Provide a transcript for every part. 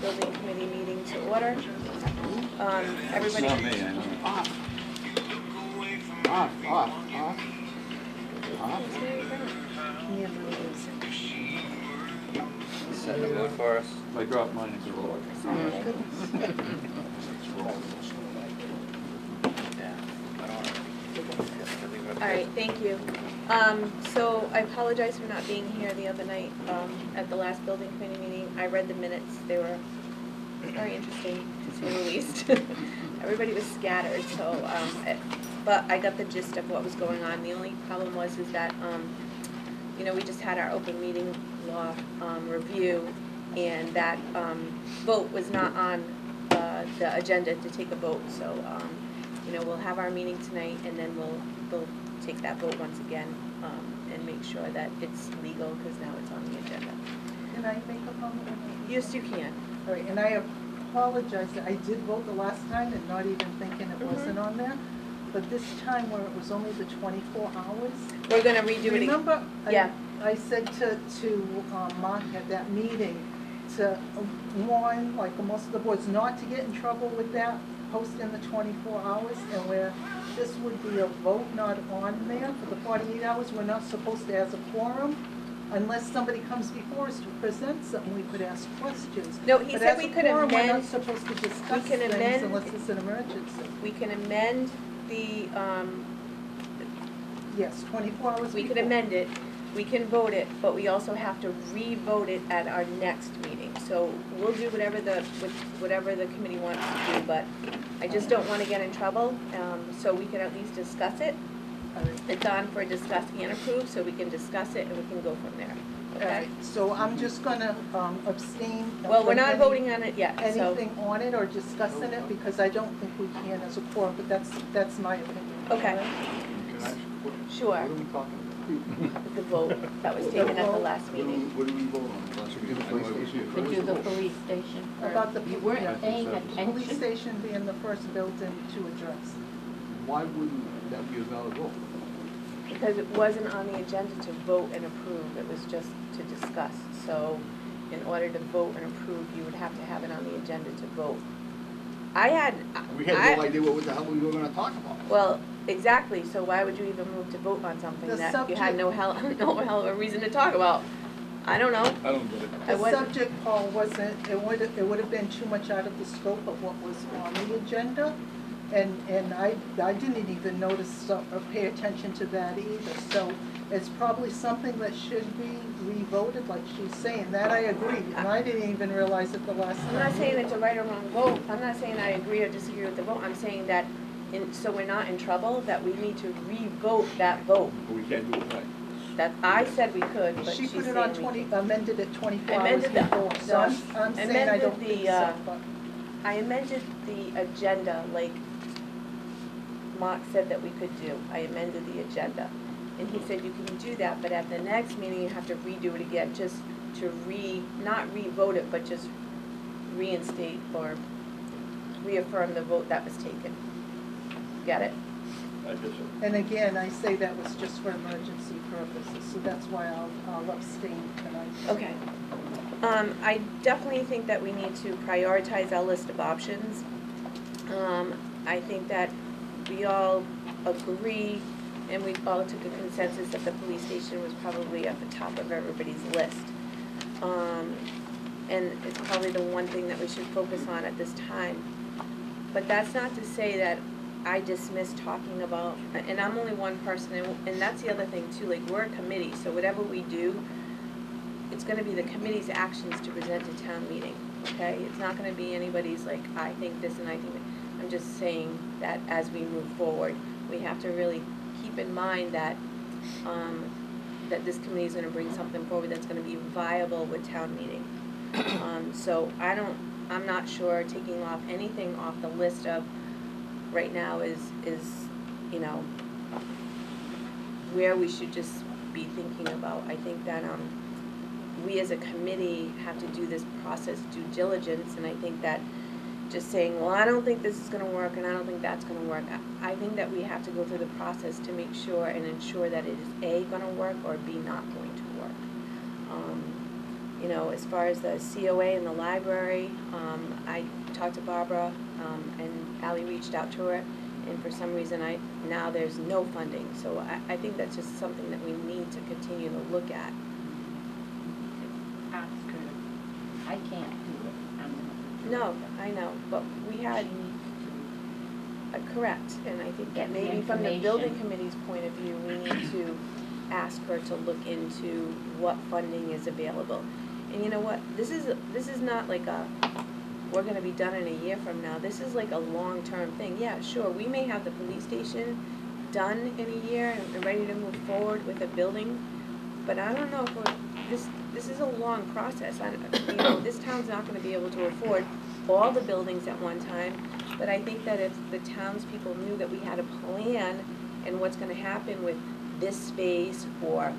building committee meeting to order. Everybody. It's not me, I know. Off. Set the mood for us. If I drop mine, it's a roll. All right, thank you. So I apologize for not being here the other night at the last building committee meeting. I read the minutes. They were very interesting, to say the least. Everybody was scattered, so, but I got the gist of what was going on. The only problem was is that, you know, we just had our open meeting law review, and that vote was not on the agenda to take a vote. So, you know, we'll have our meeting tonight, and then we'll take that vote once again and make sure that it's legal, because now it's on the agenda. Can I make a comment? Yes, you can. All right, and I apologize, I did vote the last time and not even thinking it wasn't on there. But this time where it was only the 24 hours. We're gonna redo it again. Remember, Yeah. I said to Mark at that meeting to warn, like most of the boards, not to get in trouble with that, posting the 24 hours, and where this would be a vote not on there for the 48 hours, we're not supposed to, as a quorum, unless somebody comes before us to present something, we could ask questions. No, he said we could amend. We're not supposed to discuss can things amend- unless it's an emergency. We can amend the, Yes, 24 hours we can before. amend it, we can vote it, but we also have to re-vote it at our next meeting. So we'll do whatever the committee wants to do, but I just don't want to get in trouble, so we can at least discuss it. All right. It's on for discuss and approve, so we can discuss it and we can go from there, All okay? right, so I'm just gonna abstain. Well, we're from not any- voting on it yet, so, Anything on it or discussing it, because I don't think we can as a quorum, but that's my opinion. Okay. All right? Can I- sure, What are we talking the vote that was taken at the last meeting. What do we vote on last meeting? I know it was here To do first. the police station About the first. You people, weren't yeah. paying Police attention. station being the first building to address. Why wouldn't that be a valid vote? Because it wasn't on the agenda to vote and approve, it was just to discuss. So in order to vote and approve, you would have to have it on the agenda to vote. We had no idea what the hell we were gonna talk about. Well, exactly, so why would you even move to vote on something The that you had subject- no hell of a reason to talk about? I don't know. I don't get it. I The wasn't- subject, Paul, wasn't, it would have been too much out of the scope of what was on the agenda. And I didn't even notice or pay attention to that either. So it's probably something that should be re-voted, like she's saying. That I agree, and I didn't even realize it the last time. I'm not saying it's a right or wrong vote, I'm not saying I agree or disagree with the vote, I'm saying that, so we're not in trouble, that we need to re-vote that vote. But we can't do it right. That, I said we could, but She she's put saying it on we 20, can't. amended it 24 hours Amended the- before. So I'm saying I amended don't think so, but. I amended the agenda like Mark said that we could do. I amended the agenda. And he said you can do that, but at the next meeting you have to redo it again, just to not re-vote it, but just reinstate or reaffirm the vote that was taken. Get it? I guess so. And again, I say that was just for emergency purposes, so that's why I'll abstain tonight. Okay. I definitely think that we need to prioritize our list of options. I think that we all agree, and we all took a consensus that the police station was probably at the top of everybody's list. And it's probably the one thing that we should focus on at this time. But that's not to say that I dismiss talking about, and I'm only one person, and that's the other thing too, like, we're a committee, so whatever we do, it's gonna be the committee's actions to present to town meeting, okay? It's not gonna be anybody's like, I think this and I think that. I'm just saying that as we move forward, we have to really keep in mind that, that this committee is gonna bring something forward that's gonna be viable with town meeting. So I'm not sure taking off anything off the list of right now is, you know, where we should just be thinking about. I think that, we as a committee have to do this process due diligence, and I think that just saying, well, I don't think this is gonna work and I don't think that's gonna work. I think that we have to go through the process to make sure and ensure that it is A, gonna work, or B, not going to work. you know, as far as the COA and the library, I talked to Barbara, and Ally reached out to her, and for some reason now there's no funding, so I think that's just something that we need to continue to look at. Ask her. I can't do it. I'm No, I know, but we had, She needs correct, and I think that Get the maybe from the building information. committee's point of view, we need to ask her to look into what funding is available. And you know what, this is not like we're gonna be done in a year from now, this is like a long-term thing. Yeah, sure, we may have the police station done in a year and ready to move forward with a building, but I don't know if this is a long process. You know, this town's not gonna be able to afford all the buildings at one time, but I think that if the townspeople knew that we had a plan and what's gonna happen with this space or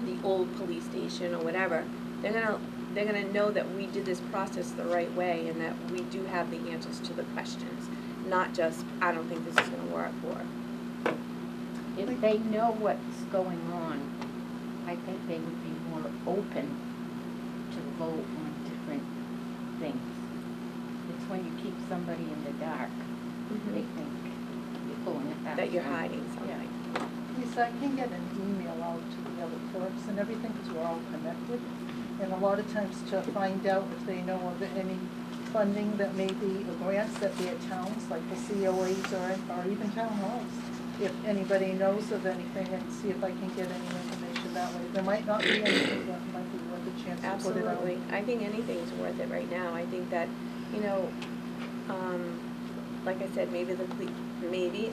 the old police station or whatever, they're gonna know that we did this process the right way and that we do have the answers to the questions, not just, I don't think this is gonna work, or, If they know what's going on, I think they would be more open to vote on different things. It's when you keep somebody in the dark, they think you're pulling it back. that you're hiding something. Lisa, I can get an email out to the other clerks and everything, because we're all connected. And a lot of times to find out if they know of any funding that may be, or grants that be at towns, like the COAs or even town halls. If anybody knows of anything, and see if I can get any information that way. There might not be anything, but it might be worth a chance to put it out. Absolutely, I think anything's worth it right now. I think that, you know, like I said, maybe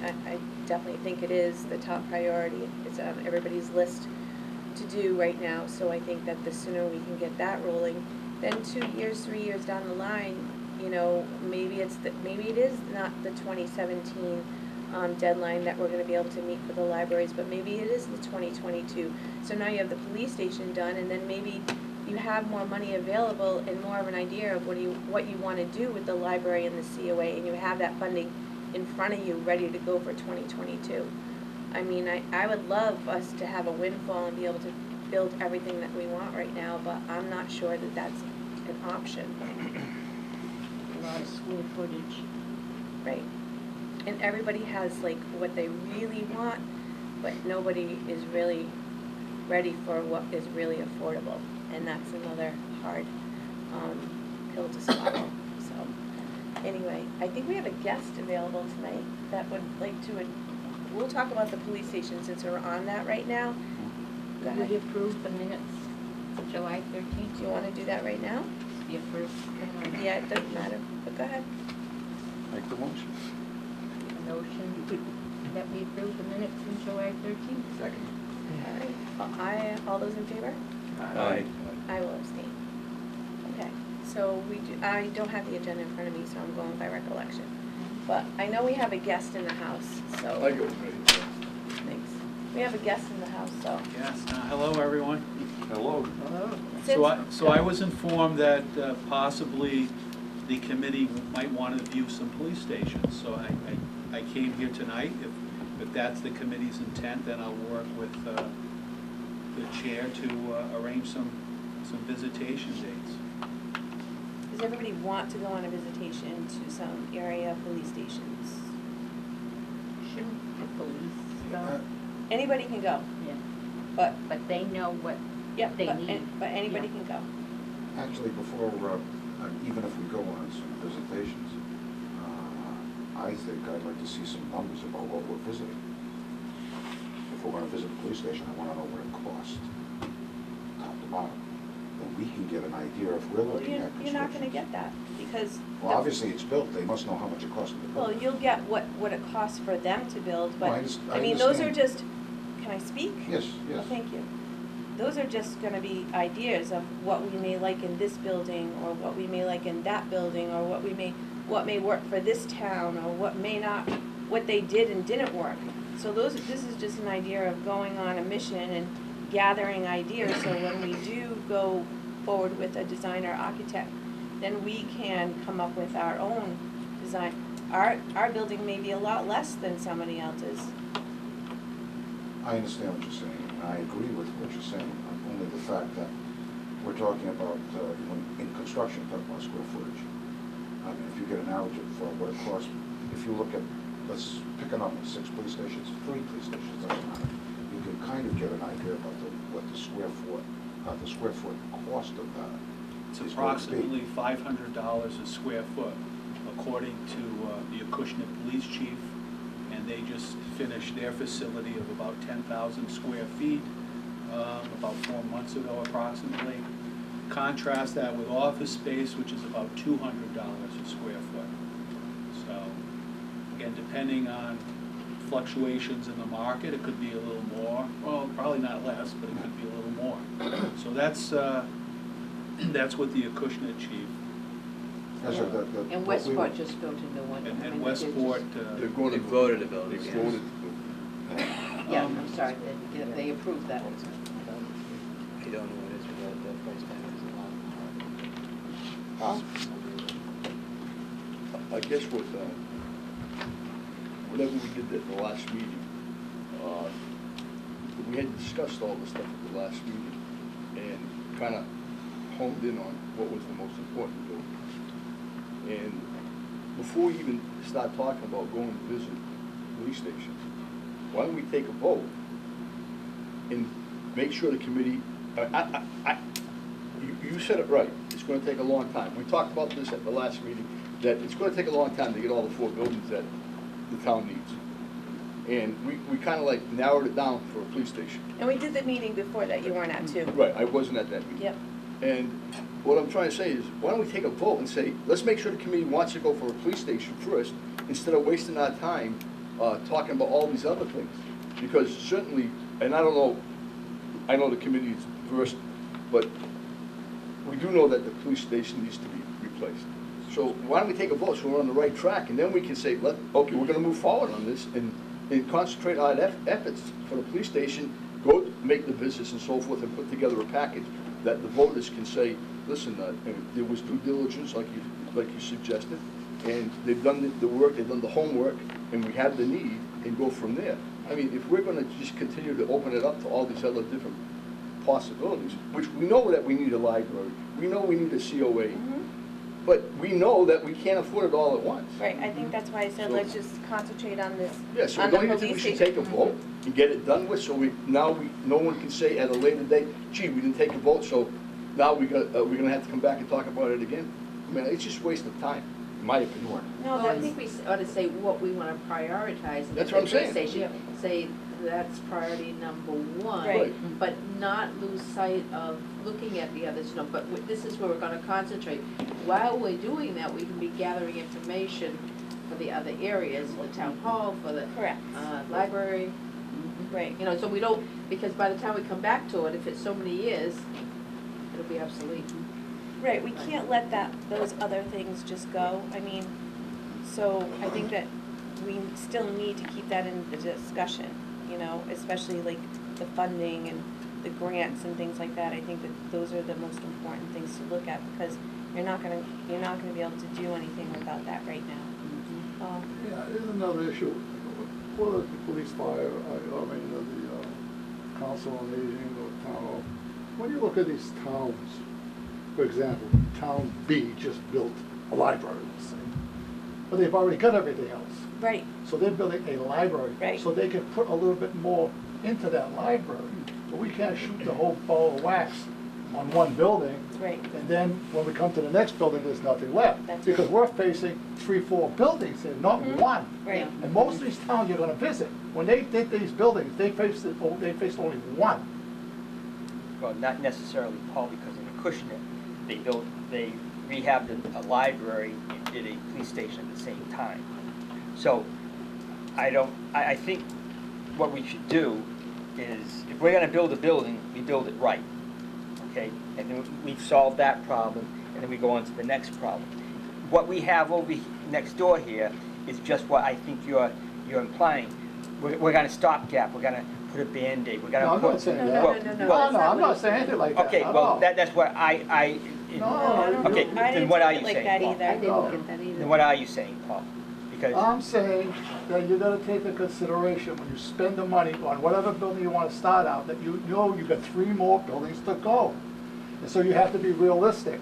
I definitely think it is the top priority. It's on everybody's list to do right now, so I think that the sooner we can get that rolling, then 2 years, 3 years down the line, you know, maybe it is not the 2017 deadline that we're gonna be able to meet for the libraries, but maybe it is the 2022. So now you have the police station done, and then maybe you have more money available and more of an idea of what you wanna do with the library and the COA, and you have that funding in front of you, ready to go for 2022. I mean, I would love us to have a windfall and be able to build everything that we want right now, but I'm not sure that that's an option. A lot of square footage. Right. And everybody has like what they really want, but nobody is really ready for what is really affordable. And that's another hard pill to swallow. So anyway, I think we have a guest available tonight that would like to, we'll talk about the police station since we're on that right now. Go Would ahead. you approve the minutes of July 13th? Do you want to do that right now? Your first thing on Yeah, it doesn't matter, but go ahead. Make the motion. the notion that we approve the minutes from July 13th? Second. All right, all those in favor? Aye. I will abstain. Okay, so I don't have the agenda in front of me, so I'm going by recollection. But I know we have a guest in the house, so. I go ready. Thanks. We have a guest in the house, so. Yes, hello, everyone. Hello. Hello. So I was informed that possibly the committee might want to view some police stations. So I came here tonight. If that's the committee's intent, then I'll work with the chair to arrange some visitation dates. Does everybody want to go on a visitation to some area police stations? Shouldn't the police go? Anybody can go, Yeah, but, but they know what yep, they but, need. but anybody Yeah. can go. Actually, before, even if we go on some visitations, I think I'd like to see some numbers about what we're visiting. If we're gonna visit a police station, I wanna know what it costs, top to bottom. Then we can get an idea if we're Well, looking at construction. you're not gonna get that, because. Well, obviously, it's built, they must know how much it costs to build. Well, you'll get what it costs for them to build, No, but, I I mean, those are understand. just, can I speak? Yes, Well, yes. thank you. Those are just gonna be ideas of what we may like in this building, or what we may like in that building, or what may work for this town, or what may not, what they did and didn't work. So this is just an idea of going on a mission and gathering ideas, so when we do go forward with a designer architect, then we can come up with our own design. Our building may be a lot less than somebody else's. I understand what you're saying, and I agree with what you're saying, only the fact that we're talking about, in construction, talking about square footage. I mean, if you get an average of what it costs, if you look at, let's pick a number, 6 police stations, 3 police stations, doesn't matter. You can kind of get an idea about what the square foot cost of that It's is going to be. approximately $500 a square foot, according to the Acushnet Police Chief, and they just finished their facility of about 10,000 square feet, about 4 months ago approximately. Contrast that with office space, which is about $200 a square foot. So, again, depending on fluctuations in the market, it could be a little more, well, probably not less, but it could be a little more. So that's what the Acushnet Chief. That's right, And Westport just built a new one. I mean, And they Westport, They're going to They voted to build it, They yes. voted. Yeah, I'm sorry, they approved that. I don't know what it is without the price tag is a lot. Paul? I guess whatever we did at the last meeting, we had discussed all this stuff at the last meeting and kind of honed in on what was the most important to do. And before we even start talking about going to visit police stations, why don't we take a vote and make sure the committee, you said it right, it's gonna take a long time. We talked about this at the last meeting, that it's gonna take a long time to get all the 4 buildings that the town needs. And we kinda like narrowed it down for a police station. And we did the meeting before that you weren't at too. Right, I wasn't at that meeting. Yep. And what I'm trying to say is, why don't we take a vote and say, let's make sure the committee wants to go for a police station first, instead of wasting our time talking about all these other things. Because certainly, and I don't know, I know the committee is versed, but we do know that the police station needs to be replaced. So why don't we take a vote so we're on the right track, and then we can say, okay, we're gonna move forward on this and concentrate our efforts for the police station, go make the business and so forth, and put together a package that the voters can say, listen, there was due diligence, like you suggested, and they've done the work, they've done the homework, and we have the need, and go from there. I mean, if we're gonna just continue to open it up to all these other different possibilities, which we know that we need a library, we know we need a COA, but we know that we can't afford it all at once. Right, I think that's why I said, So- let's just concentrate on this, Yeah, so on the don't you think we police should station. take a vote and get it done with, so no one can say at a later date, gee, we didn't take a vote, so now we're gonna have to come back and talk about it again? I mean, it's just a waste of time, in my opinion. No, Well, I that's, think we ought to say what we want to prioritize. And That's if what I'm the saying. police station, say that's priority number 1. Right. But not lose sight of looking at the others, but this is where we're going to concentrate. While we're doing that, we can be gathering information for the other areas, the town hall, for the correct, library, right. so we don't, because by the time we come back to it, if it's so many years, it'll be obsolete. Right, we can't let those other things just go, I mean, so I think that we still need to keep that in the discussion, especially like the funding and the grants and things like that. I think that those are the most important things to look at, because you're not gonna be able to do anything without that right now. Yeah, there's another issue. Whether the police, fire, the council on aging or town hall, when you look at these towns, for example, town B just built a library, let's say, but they've already got everything else. Right, So they're building a library. Right. So they can put a little bit more into that library. But we can't shoot the whole ball of wax on one building. right, And then when we come to the next building, there's nothing left. That's Because right. we're facing 3, 4 buildings here, not Mhm. one. right. And most of these towns you're gonna visit, when they did these buildings, they faced only one. Well, not necessarily, Paul, because in Acushnet, they rehabbed a library and did a police station at the same time. So, I think what we should do is, if we're gonna build a building, we build it right, okay? And then we've solved that problem, and then we go on to the next problem. What we have over next door here is just what I think you're implying. We're gonna stopgap, we're gonna put a Band-Aid, we're gonna No, I'm put. not saying No, that. no, well, no, no, well, No, I'm not saying anything like that Okay, at well, all. that's what I. No, I don't- Okay, I then didn't what are take you it like saying, that Paul? either. I didn't No. get that either. Then what are you saying, Paul? Because, I'm saying that you gotta take into consideration when you spend the money on whatever building you wanna start out, that you know you've got 3 more buildings to go. And so you have to be realistic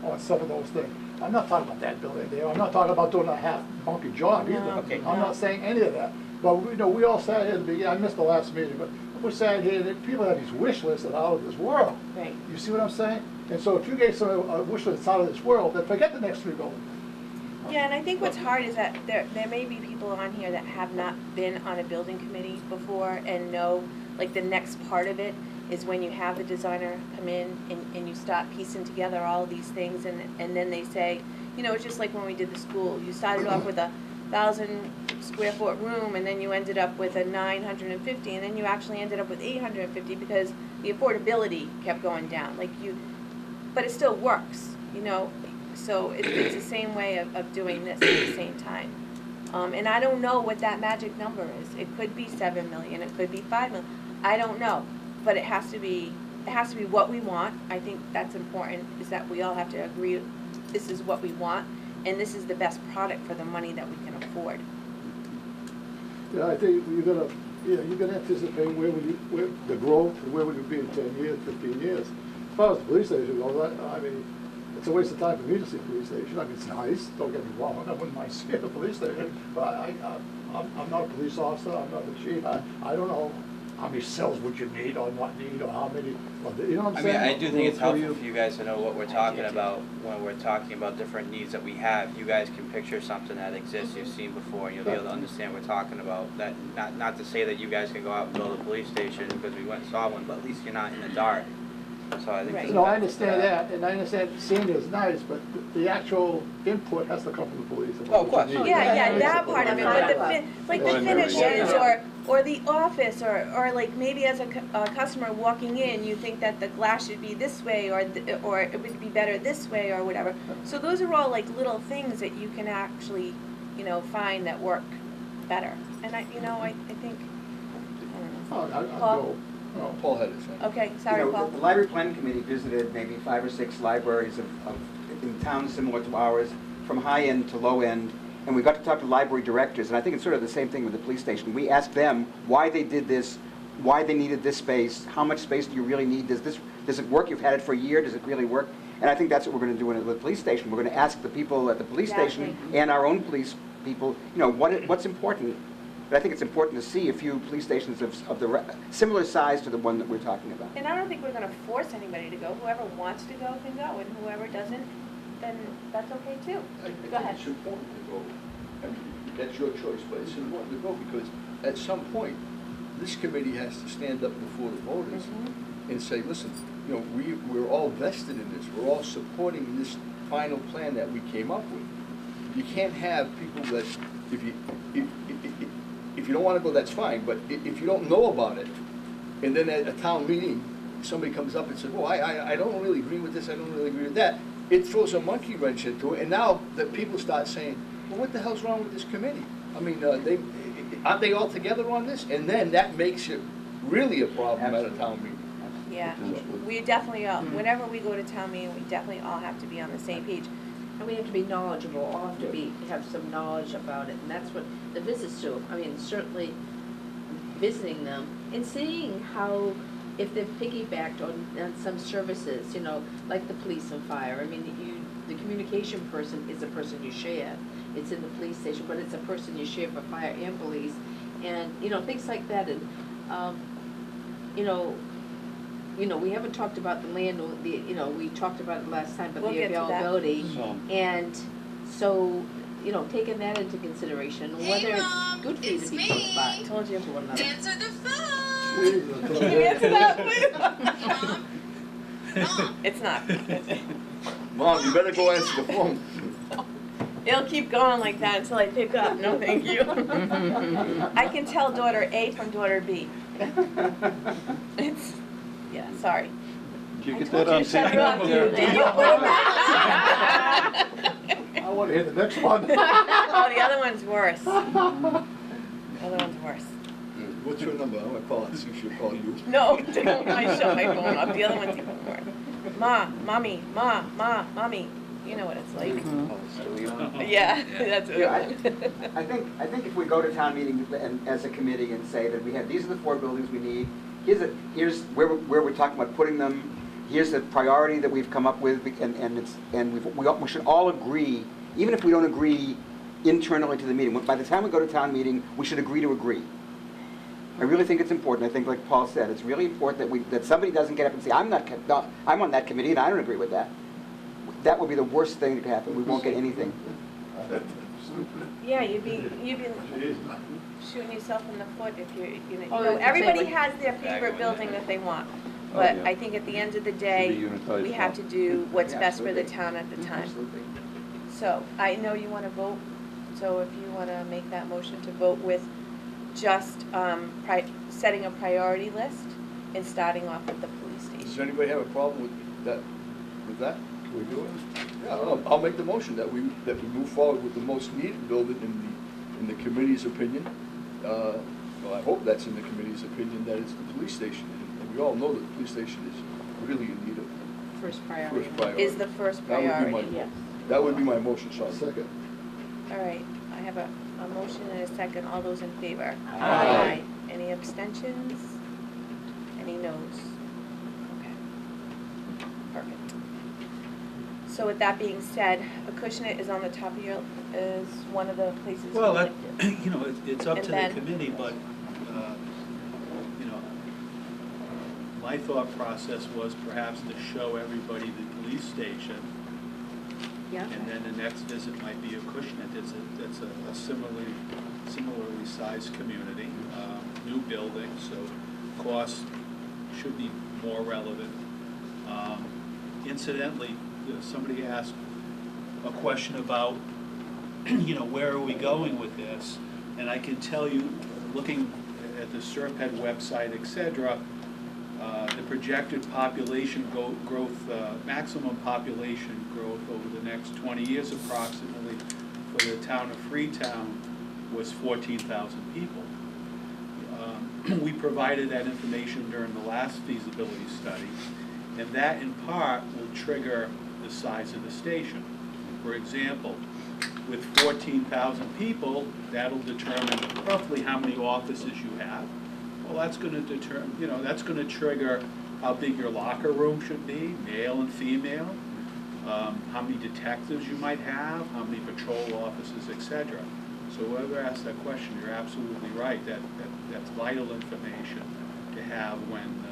on some of those things. I'm not talking about that building there, I'm not talking about doing a half monkey job either. No. Okay. I'm not saying any of that. But, we all sat here at the beginning, I missed the last meeting, but we sat here, and people have these wish lists that are out of this world. Right. You see what I'm saying? And so if you gave someone a wish list that's out of this world, then forget the next 3 buildings. Yeah, and I think what's hard is that there may be people on here that have not been on a building committee before and know, like, the next part of it is when you have the designer come in and you start piecing together all of these things, and then they say, you know, it's just like when we did the school. You started off with a 1,000 square foot room, and then you ended up with a 950, and then you actually ended up with 850 because the affordability kept going down. But it still works, you know. So it's the same way of doing this at the same time. And I don't know what that magic number is. It could be 7 million, it could be 5 million. I don't know, but it has to be what we want. I think that's important, is that we all have to agree, this is what we want, and this is the best product for the money that we can afford. Yeah, I think you gotta anticipate where the growth, where would you be in 10 years, 15 years. As far as the police station goes, I mean, it's a waste of time for me to see a police station. I mean, it's nice, don't get me wrong, I wouldn't mind seeing a police station, but I'm not a police officer, I'm not the chief, I don't know how many cells would you need, or what need, or how many, you know what I'm I mean, saying? I do think it's helpful for you guys to know what we're talking about when we're talking about different needs that we have. You guys can picture something that exists, you've seen before, and you'll be able to understand what we're talking about. That, not to say that you guys can go out and build a police station because we went and saw one, but at least you're not in the dark. So I think. Right. there's No, I a benefit to understand that, and I understand seeing it is nice, but the actual input has to come from the police. Oh, of course. Yeah, that part of it, but the Yeah. finishes, or the office, or like maybe as a customer walking in, you think that the glass should be this way, or it would be better this way, or whatever. So those are all like little things that you can actually, you know, find that work better. And I think, I don't know. I'll Paul? go. Oh. Paul had his hand. Okay, sorry, Paul. The Library Planning Committee visited maybe 5 or 6 libraries in towns similar to ours, from high end to low end, and we got to talk to library directors, and I think it's sort of the same thing with the police station. We asked them why they did this, why they needed this space, how much space do you really need, does it work, you've had it for a year, does it really work? And I think that's what we're going to do in the police station. We're going to ask the people at the police station Exactly. and our own police people, you know, what's important. But I think it's important to see a few police stations of the similar size to the one that we're talking about. And I don't think we're gonna force anybody to go. Whoever wants to go can go, and whoever doesn't, then that's okay too. I Go think ahead. it's important to go. I mean, that's your choice, but it's important to go because at some point, this committee has to stand up before the voters and say, listen, you know, we're all vested in this. We're all supporting this final plan that we came up with. You can't have people that, if you don't want to go, that's fine, but if you don't know about it, and then at a town meeting, somebody comes up and says, well, I don't really agree with this, I don't really agree with that, it throws a monkey wrench into it, and now the people start saying, well, what the hell's wrong with this committee? I mean, aren't they all together on this? And then that makes it really a problem at a town meeting. Yeah, we definitely all, whenever we go to town meeting, we definitely all have to be on the same page. And we have to be knowledgeable, all have to have some knowledge about it, and that's what the visits do. I mean, certainly visiting them and seeing how, if they've piggybacked on some services, you know, like the police and fire. I mean, the communication person is a person you share. It's in the police station, but it's a person you share for fire and police, and, you know, things like that. And, we haven't talked about the land, we talked about it last time, but We'll the get to that. availability. And so, taking that into consideration, whether it's good for you to be close by. I told you. To one another. Answer the phone. Can you answer that, please? Mom. It's not. Mom, you better go answer the phone. It'll keep going like that until I pick up. No, thank you. I can tell daughter A from daughter B. Sorry. Did you I get told that you on to shut tape? her up, dude. Did you put it I want to hear the next one. Oh, the other one's worse. The other one's worse. What's your number? I'm gonna call it, see if she'll call you. No, don't. I shut my phone up. The other one's even worse. Mommy. You know what it's like. Yeah, that's what Yeah, it I think if we go to town meeting and as a committee and say that we have, these are the 4 buildings we need, here's where we're talking about putting them, here's the priority that we've come up with, and we should all agree, even if we don't agree internally to the meeting. By the time we go to town meeting, we should agree to agree. I really think it's important. I think, like Paul said, it's really important that somebody doesn't get up and say, I'm on that committee and I don't agree with that. That would be the worst thing that could happen. We won't get anything. Yeah, you'd be shooting yourself in the foot if Oh, that's everybody exactly. has their favorite building that they want. But I think at the end of the day, we have to do what's Yeah, best for the absolutely. town at the time. Absolutely. So I know you want to vote, so if you want to make that motion to vote with just setting a priority list and starting off at the police Does station. anybody have a problem with that? Can we do it? Yeah, I'll make the motion that we move forward with the most needed building in the committee's opinion. Well, I hope that's in the committee's opinion, that it's the police station. And we all know that the police station is really in need of First priority. first priority. Is the first That would be priority. Yes. That would be my motion, sorry. Second. All right, I have a motion and a second. All those in favor? Aye. Any abstentions? Any noes? Okay. Perfect. So with that being said, Acushnet is on the top of is one of the places. Well, we that, looked you know, it's up And to the then- committee, but, you know, my thought process was perhaps to show everybody the police station, Yeah. and then the next visit might be Acushnet. It's a similarly sized community, new building, so cost should be more relevant. Incidentally, somebody asked a question about, you know, where are we going with this? And I can tell you, looking at the Serped website, et cetera, the projected population growth, maximum population growth over the next 20 years approximately for the town of Freetown was 14,000 people. We provided that information during the last feasibility study, and that in part will trigger the size of the station. For example, with 14,000 people, that'll determine roughly how many offices you have. Well, that's going to determine, you know, that's going to trigger how big your locker room should be, male and female, how many detectives you might have, how many patrol officers, etc. So whoever asked that question, you're absolutely right. That's vital information to have when,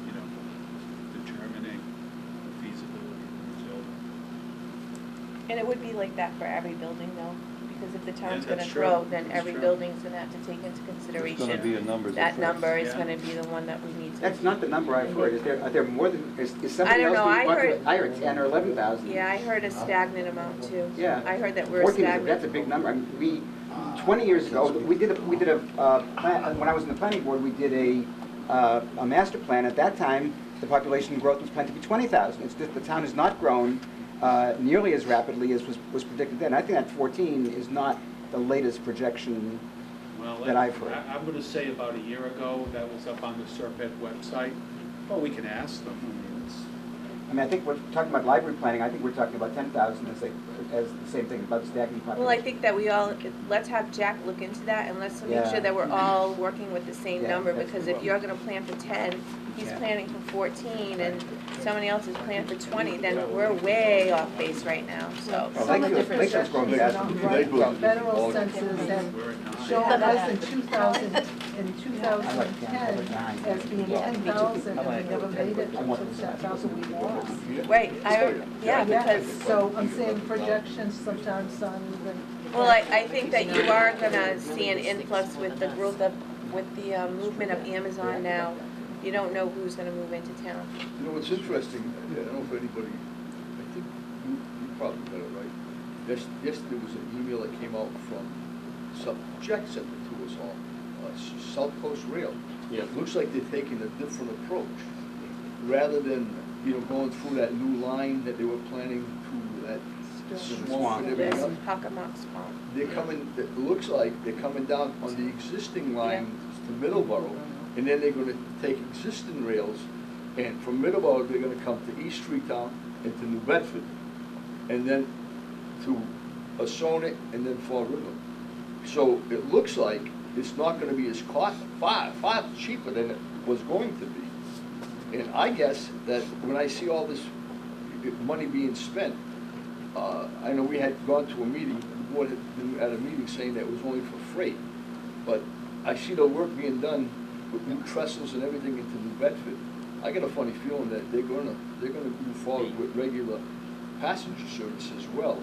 you know, determining the feasibility of the building. And it would be like that for every building though, because if the town's Yeah, gonna that's true. grow, then That's every true. building's gonna have to take into consideration. There's gonna be a number That difference. number is Yeah. gonna be the one that we need to. That's not the number I've heard. Are there more than, is somebody I don't else know. being I talking heard- about? I heard 10 or 11,000. Yeah, I heard a stagnant amount too. Yeah. I heard that we're 14 stagnant. that's a big number. I mean, 20 years ago, we did a plan, when I was in the planning board, we did a master plan. At that time, the population growth was planned to be 20,000. It's just the town has not grown nearly as rapidly as was predicted then. I think that 14 is not the latest projection Well, that I've heard. I'm going to say about a year ago, that was up on the Serped website. Well, we can ask them. I mean, I think we're talking about library planning. I think we're talking about 10,000 as the same thing, about the stagnant population. Well, I think that let's have Jack look into that and let's make Yeah. sure that we're all working with the same Yeah, number, that's because the if you're gonna plan for 10, he's Yeah. planning for 14, and somebody else is planning for 20, then we're way off base right now, so. Well, Some of the Lakeville's growing projections are faster. not right. Lakeville- Federal census had We're at 9. shown us in 2010 as being 10,000, and we never made it to 10,000 we lost. Right, yeah, because, So I'm saying projections sometimes aren't even. well, I think that you are gonna see an influx with the growth of, with the movement of Amazon now. You don't know who's gonna move into town. You know what's interesting, I don't know if anybody, I think you probably got it right. Yesterday was an email that came out from Jack sent it to us all, South Coast Rail. Yeah. It looks like they're taking a different approach. Rather than, you know, going through that new line that they were planning to that swamp and everything This else. Hockomock Swamp. They're coming, it looks like they're coming down on the existing line to Middleborough, and then they're gonna take existing rails, and from Middleborough, they're gonna come to East Freetown and to New Bedford, and then to Assonet, and then Fall River. So it looks like it's not gonna be as far cheaper than it was going to be. And I guess that when I see all this money being spent, I know we had gone to a meeting, the board had been at a meeting saying that it was only for freight, but I see the work being done with new trestles and everything into New Bedford. I get a funny feeling that they're gonna move forward with regular passenger service as well,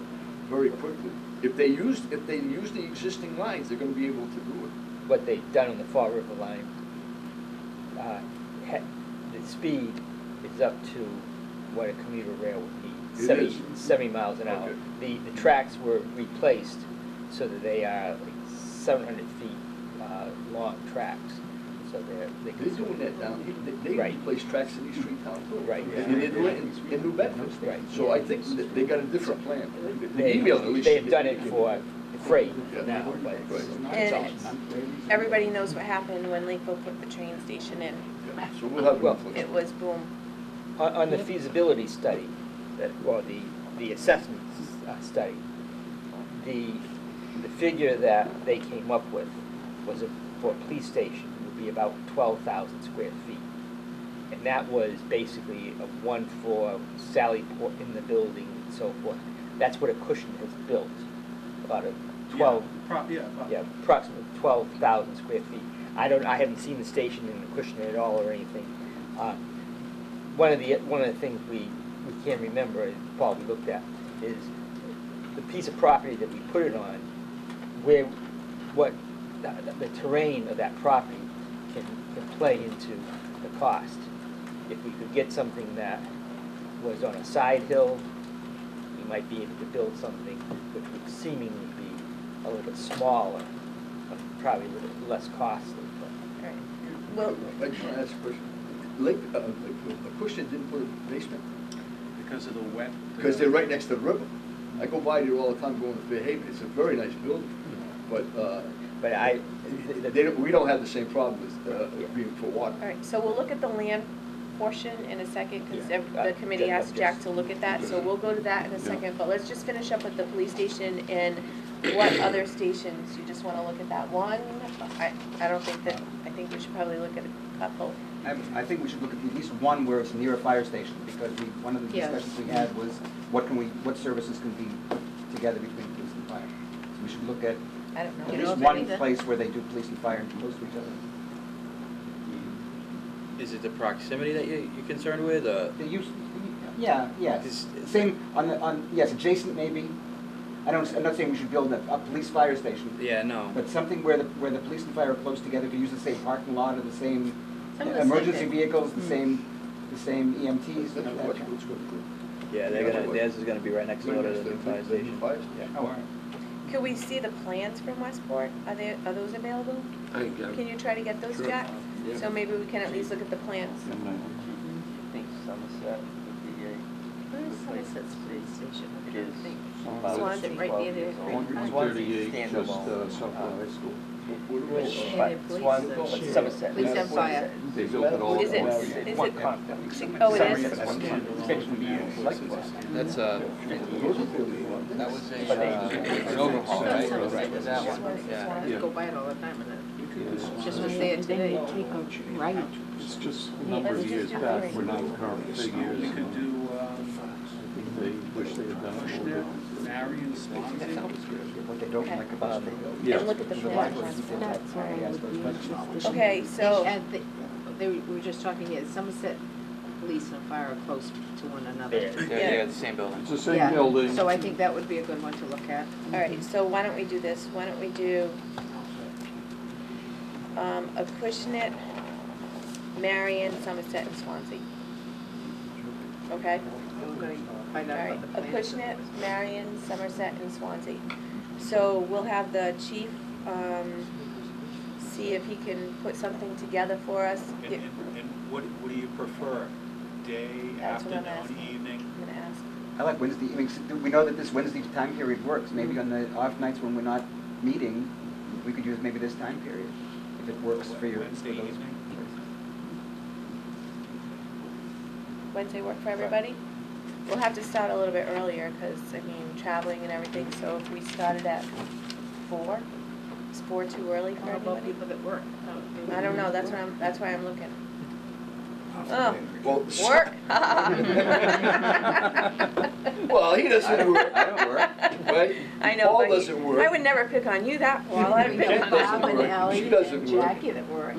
very quickly. If they use the existing lines, they're gonna be able to do it. What they've done on the Fall River line, the speed is up to what a commuter rail would need, It is. 70 miles an hour. Okay. The tracks were replaced so that they are like 700 feet long tracks, so They're can. doing that down here. They Right. replace tracks in East Freetown too. Right. And they do it in New Bedford. Right. So I think that they got a different plan. The email at least. They've done it for freight Yeah. now, but Right. And everybody knows what happened when Lakeville put the train station in. Yeah. So we'll have Well, an It was boom. on the feasibility study, or the assessment study, the figure that they came up with was for a police station would be about 12,000 square feet. And that was basically a one floor sally port in the building and so forth. That's what a cushion has built, about a 12, approximately 12,000 square feet. I haven't seen the station in the cushion at all or anything. One of the things we can't remember, and probably looked at, is the piece of property that we put it on, what the terrain of that property can play into the cost. If we could get something that was on a side hill, we might be able to build something which would seemingly be a little bit smaller, but probably a little less costly. Right. Well, I just want to ask a question. Acushnet didn't put a basement Because of the wet. because they're right next to the river. I go by there all the time going to Fairhaven. It's a very nice building, but we don't have the same problem as being for water. all right, so we'll look at the land portion in a second, because the committee Yeah, asked Jack to look at that, so we'll go to that in a second, but let's just finish up with the police station and what other stations, you just wanna look at that one? I don't think that, I think we should probably look at a couple. I think we should look at least one where it's near a fire station, because one of the Yeah. discussions we had was what services can be put together between police and fire. So we should look at I don't know. at You know least of one any place where they do police and fire and close to each other. Is it the proximity that you're concerned with, They use, yeah, yes. Same, yes, adjacent maybe. I'm not saying we should build a police fire station, Yeah, no. but something where the police and fire are close together, to use the same parking lot or the same Some of the emergency same- vehicles, the same EMTs, you know, that What's kind of- good. Yeah, theirs is gonna be right next door to the new fire The station. fire station. Yeah. Oh, all right. Could we see the plans from Westport? Are those available? Can you try to get those, Sure. Jack? Yeah. So maybe we can at least look at the plans. I think Somerset would be Where's Somerset's police station? It is. Swansea. Right near there. Swansea standalone. South High School. But Swansea, but Somerset. Police and fire. They built it all. Is it- at once. is One it- complex. Oh, it is? That's that was But they- an overhaul, right? Somerset. That one, yeah. I go by it all the time, and It's just was there today. Then you take a right. It's just a number of years back, we're not current We figures. could do, They wish they had done it a little bit. Marion, Swansea. What they don't like about it. Yeah. And look at the The plans. libraries, That's where I would be interested. Okay, so, And we were just talking here, Somerset police and fire are close to one another. They're the same building. It's the same Yeah, building. So I think that would be a good one to look at. all right, so why don't we do this? Why don't we do Acushnet, Marion, Somerset, and Swansea? Okay? I'm gonna find All out right, about the plans. Acushnet, Marion, Somerset, and Swansea. So we'll have the chief, see if he can put something together for us. And what do you prefer? Day, That's what I'm afternoon, asking. evening? I'm gonna ask. I like Wednesday, I mean, we know that this Wednesday time period works. Maybe on the off nights when we're not meeting, we could use maybe this time period, if it works for you. Wednesday for those- evening? Wednesday work for everybody? We'll have to start a little bit earlier, because, I mean, traveling and everything, so if we started at 4, is 4 too early for How about everybody? people that work? I don't know, that's why I'm looking. Oh, Well, work? Well, he doesn't work, I don't work. right? I know, Paul but doesn't work. I would never pick on you that, Paul. I'd pick Jen on doesn't Bob. work. She doesn't work. Jackie that work.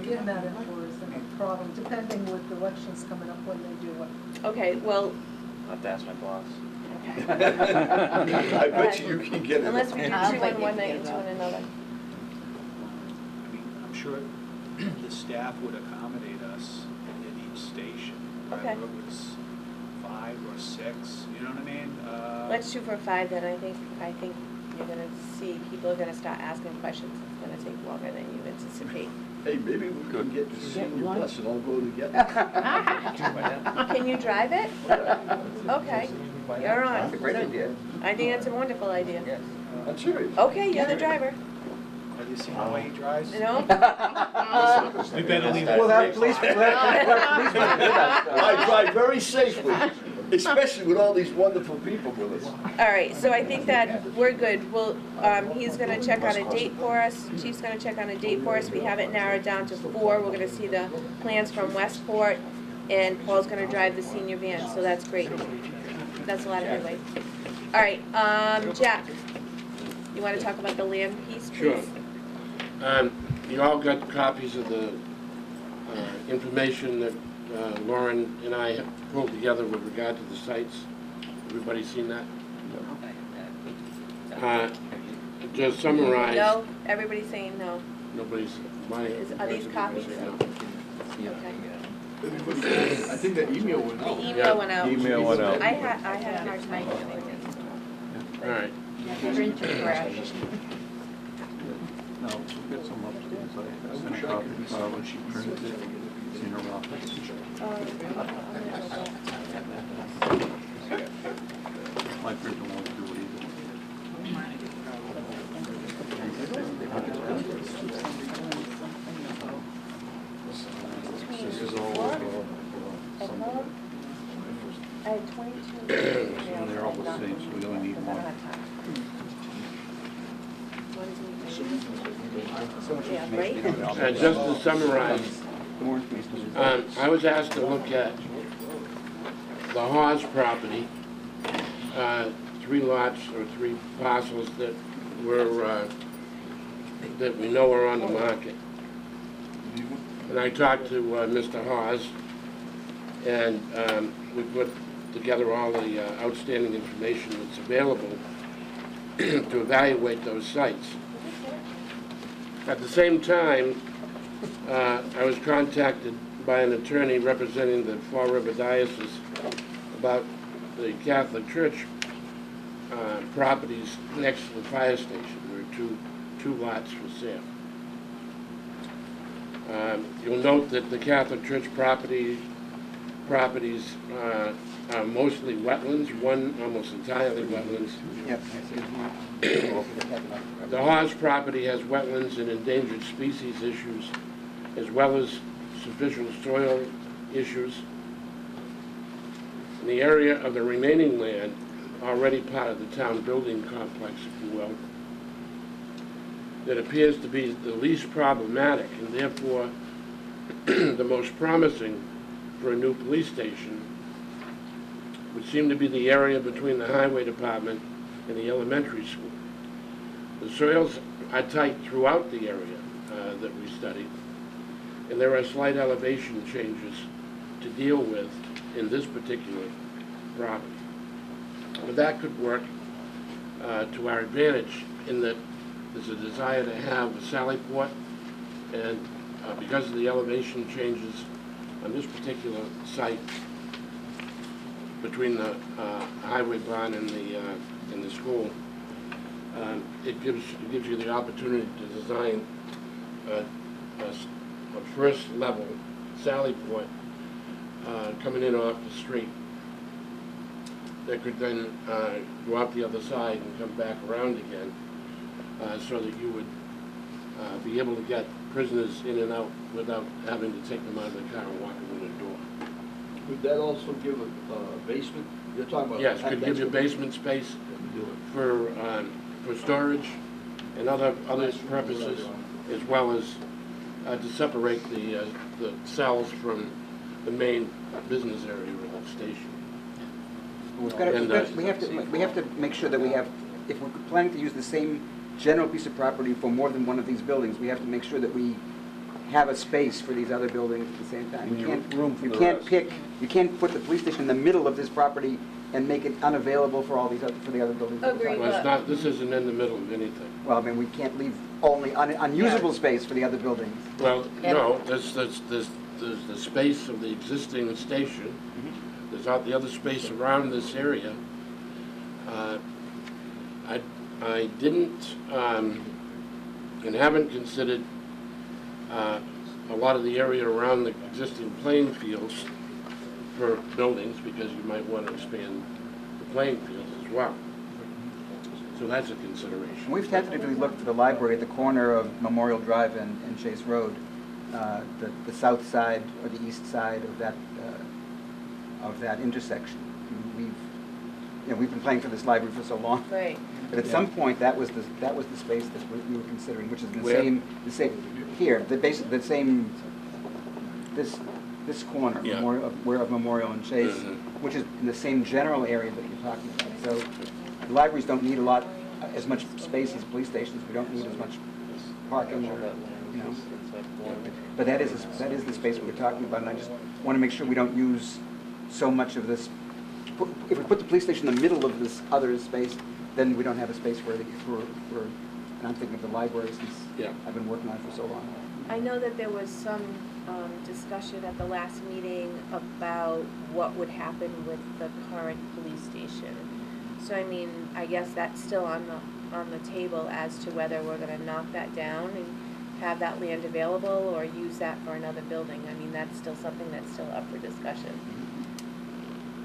Getting that indoors is a problem, depending with the elections coming up when they do it. Okay, well, I'll have to ask my boss. I bet you can get it. unless we do I'll two bet in you one can night get and it two up. in another. I mean, I'm sure the staff would accommodate us at each station. Okay. Whether it was 5 or 6, you know what I mean? Let's shoot for 5 then. I think you're gonna see, people are gonna start asking questions. It's gonna take longer than you anticipate. Hey, maybe we could get the senior one. bus and all go together. Can you drive it? Okay, you're on. That's a great idea. I think that's a wonderful idea. Yes. I'm serious. Okay, you're the driver, Have you seen the way he drives? you know? We better leave We'll that. have police, we'll have policemen with us. I drive very safely, especially with all these wonderful people with us. All right, so I think that we're good. We'll, he's gonna check on a date for us. Chief's gonna check on a date for us. We have it narrowed down to 4. We're gonna see the plans from Westport, and Paul's gonna drive the senior van, so that's great. That's a lot of headway. All right, Jack, you wanna talk about the land piece, please? Sure. You all got copies of the information that Lauren and I have pulled together with regard to the sites. Everybody seen that? Just summarize. No, everybody's saying no. Nobody's, Are these copies? No. Okay. I think that email went The out. email went out. Email went out. I had a hard time getting it. All right. Printer crash. No, we'll get some upstairs. I sent a copy to Carla, she printed it, it's in her office. My printer won't do it either. This is all. I had 22 emails. And they're all the same, so we only need one. Yeah, right? Just to summarize, I was asked to look at the Hawes property, 3 lots or 3 parcels that were, that we know are on the market. And I talked to Mr. Hawes, and we put together all the outstanding information that's available to evaluate those sites. At the same time, I was contacted by an attorney representing the Fall River Diocese about the Catholic Church properties next to the fire station. There are two lots for sale. You'll note that the Catholic Church properties are mostly wetlands, one almost entirely wetlands. Yep. The Hawes property has wetlands and endangered species issues, as well as sufficient soil issues. In the area of the remaining land, already part of the town building complex, if you will, that appears to be the least problematic and therefore the most promising for a new police station would seem to be the area between the highway department and the elementary school. The soils are tight throughout the area that we studied, and there are slight elevation changes to deal with in this particular property. But that could work to our advantage in that there's a desire to have a sally port, and because of the elevation changes on this particular site between the highway barn and the school, it gives you the opportunity to design a first level sally port coming in off the street that could then go out the other side and come back around again, so that you would be able to get prisoners in and out without having to take them out of the car and walk them in the door. Would that also give a basement? You're talking about. Yes, could give you basement space for storage and other purposes, as well as to separate the cells from the main business area of the station. We have to make sure that we have, if we're planning to use the same general piece of property for more than one of these buildings, we have to make sure that we have a space for these other buildings at the same time. And You you can't, room for you the can't rest. pick, you can't put the police station in the middle of this property and make it unavailable for all these other, for the other buildings. that we're Agreed. talking Well, about. it's not, this isn't in the middle of anything. Well, I mean, we can't leave only unusable space for the other buildings. Well, no, there's the space of the existing station. There's all the other space around this area. I didn't, and haven't considered a lot of the area around the existing playing fields for buildings, because you might want to expand the playing fields as well. So that's a consideration. We've tentatively looked for the library at the corner of Memorial Drive and Chase Road, the south side or the east side of that intersection. We've been playing for this library for so long. Right. But at some point, that was the space that we were considering, which is the Where? same here, the same, this corner, Yeah. of Memorial and Chase, Mhm. which is in the same general area that you're talking about. So the libraries don't need as much space as police stations. We don't need as much parking, you know. But that is the space we were talking about, and I just want to make sure we don't use so much of this. If we put the police station in the middle of this other space, then we don't have a space for and I'm thinking of the library, since Yeah. I've been working on it for so long. I know that there was some discussion at the last meeting about what would happen with the current police station. So I mean, I guess that's still on the table as to whether we're gonna knock that down and have that land available or use that for another building. I mean, that's still something that's still up for discussion.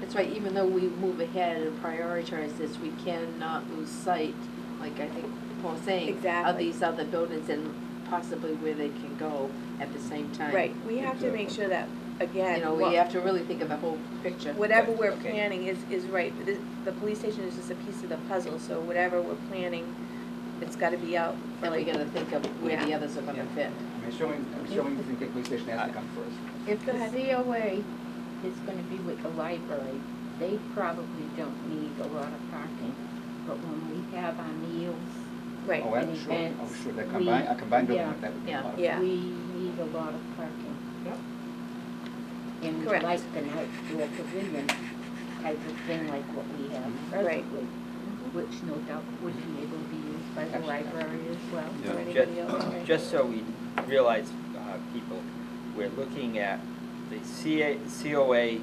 That's right, even though we move ahead and prioritize this, we cannot lose sight, like I think Paul was saying, of Exactly. these other buildings and possibly where they can go at the same time. Right, we have to make sure that, again, You know, we have to really think of the whole picture. whatever we're Okay. planning is right. The police station is just a piece of the puzzle, so whatever we're planning, it's gotta be out for And we like, gotta think of where the Yeah. others are gonna fit. I'm assuming the police station has to come first. If the Go ahead. COA is gonna be with the library, they probably don't need a lot of parking. But when we have our meals, right. Oh, and sure. events, Oh, sure. we- A combined building yeah, like that would be a yeah, lot of. Yeah. we need a lot of parking. And we Correct. like the outdoor pavilion type of thing like what we have Right. presently, which no doubt would be able to be used by the library as well. Or Ju- anybody else, right? Just so we realize, people, we're looking at the COA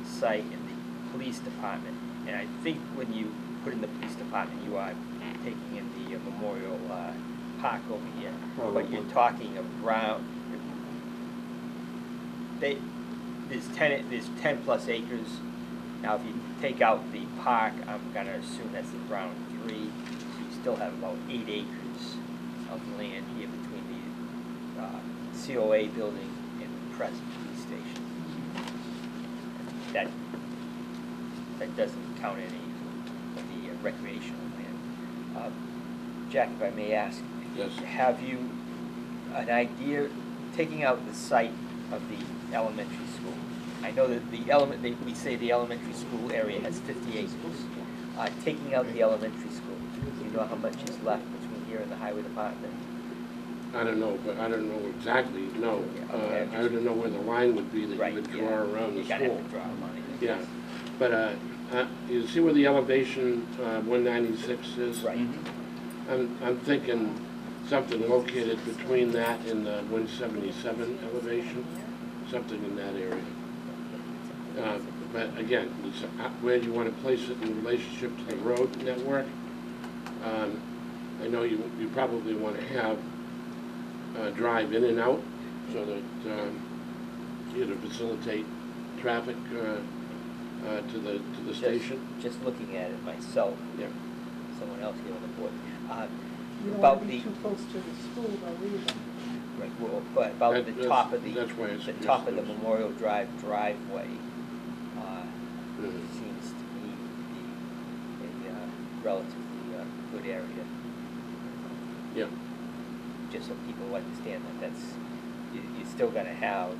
site in the police department. And I think when you put in the police department, you are taking in the Memorial Park over here. But you're talking around, there's 10 plus acres. Now, if you take out the park, I'm gonna assume that's around 3. So you still have about 8 acres of land here between the COA building and the present police station. That doesn't count any of the recreational land. Jack, if I may ask, Yes. have you an idea, taking out the site of the elementary school? I know that we say the elementary school area has 50 acres. Taking out the elementary school, do you know how much is left between here and the highway department? I don't know, but I don't know exactly, no. Yeah, okay, I don't know where the line would be that you Right, would yeah. draw around the You gotta school. have to draw a line. Yeah, but you see where the elevation 196 is? Right. I'm thinking something located between that and the 177 elevation, something in that area. But again, it's, where do you want to place it in relationship to the road network? I know you probably want to have drive in and out so that you know, facilitate traffic to the station. Just looking at it myself, Yeah. someone else here on the board. You don't About wanna be the, too close to the school though either. right, well, but about That- the top of the, that's why I the top of the suggested it. Memorial Drive driveway, Mhm. seems to me to be a relatively good area. Yeah. Just so people understand that that's you're still gonna have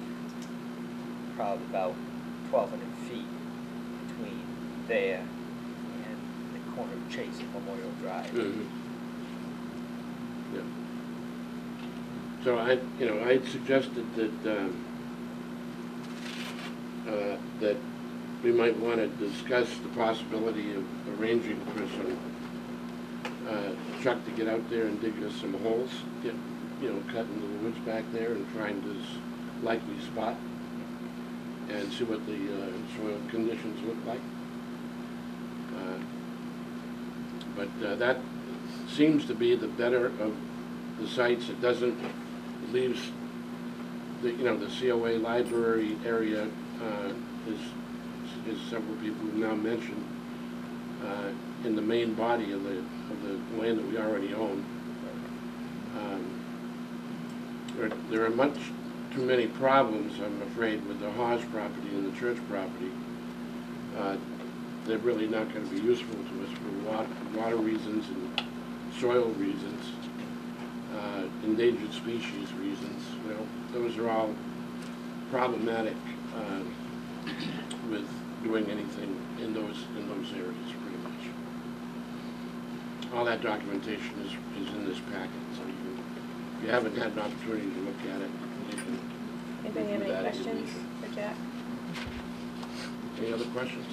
probably about 1,200 feet between there and the corner of Chase and Memorial Drive. Yeah. So I suggested that we might want to discuss the possibility of arranging for some truck to get out there and dig us some holes, cut into the woods back there and find this likely spot and see what the soil conditions look like. But that seems to be the better of the sites. It doesn't, it leaves the COA library area, as several people have now mentioned, in the main body of the land that we already own. There are much too many problems, I'm afraid, with the Haas property and the church property. They're really not going to be useful to us for water reasons and soil reasons, endangered species reasons. Those are all problematic with doing anything in those areas, pretty much. All that documentation is in this packet, so if you haven't had an opportunity to look at it, you can. Anybody have review any that at your questions leisure. for Jack? Any other questions?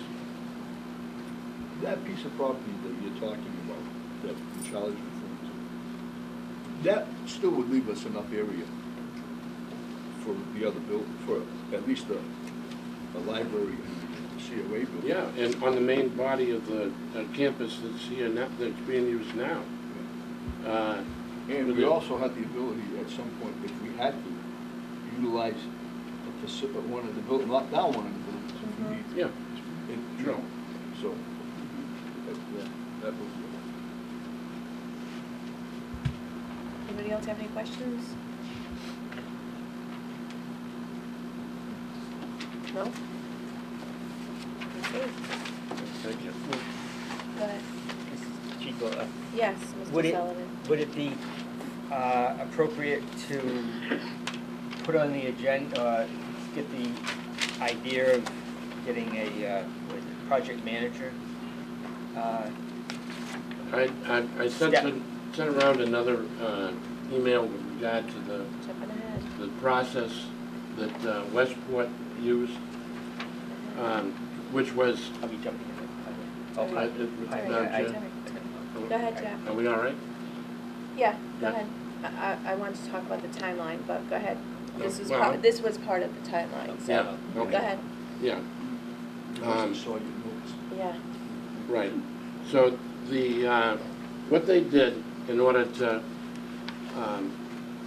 That piece of property that you're talking about, that Charlie's referring to, that still would leave us enough area for the other for at least the library and the COA building. Yeah, and on the main body of the campus that's here now, that's being used now. And we also had the ability at some point, if we had to, utilize one of the buildings, knock down one of the buildings if we need to. Yeah. Sure. So, that was. Anybody else have any questions? No? Okay, Thank you. go ahead. Chico, Yes, Would Mr. it, Sullivan. would it be appropriate to put on the agenda, get the idea of getting a project manager? I sent around another email with regard to Jumping ahead. the process that Westport used, which was. I'll be jumping in. All Okay. right. Madam Chair? Go ahead, Jack. Are we all right? Yeah, go Yeah. ahead. I wanted to talk about the timeline, but go ahead. This was Well- this was part of the timeline, so, Yeah, okay. go ahead. Yeah. I saw your notes. Yeah. Right. So what they did in order to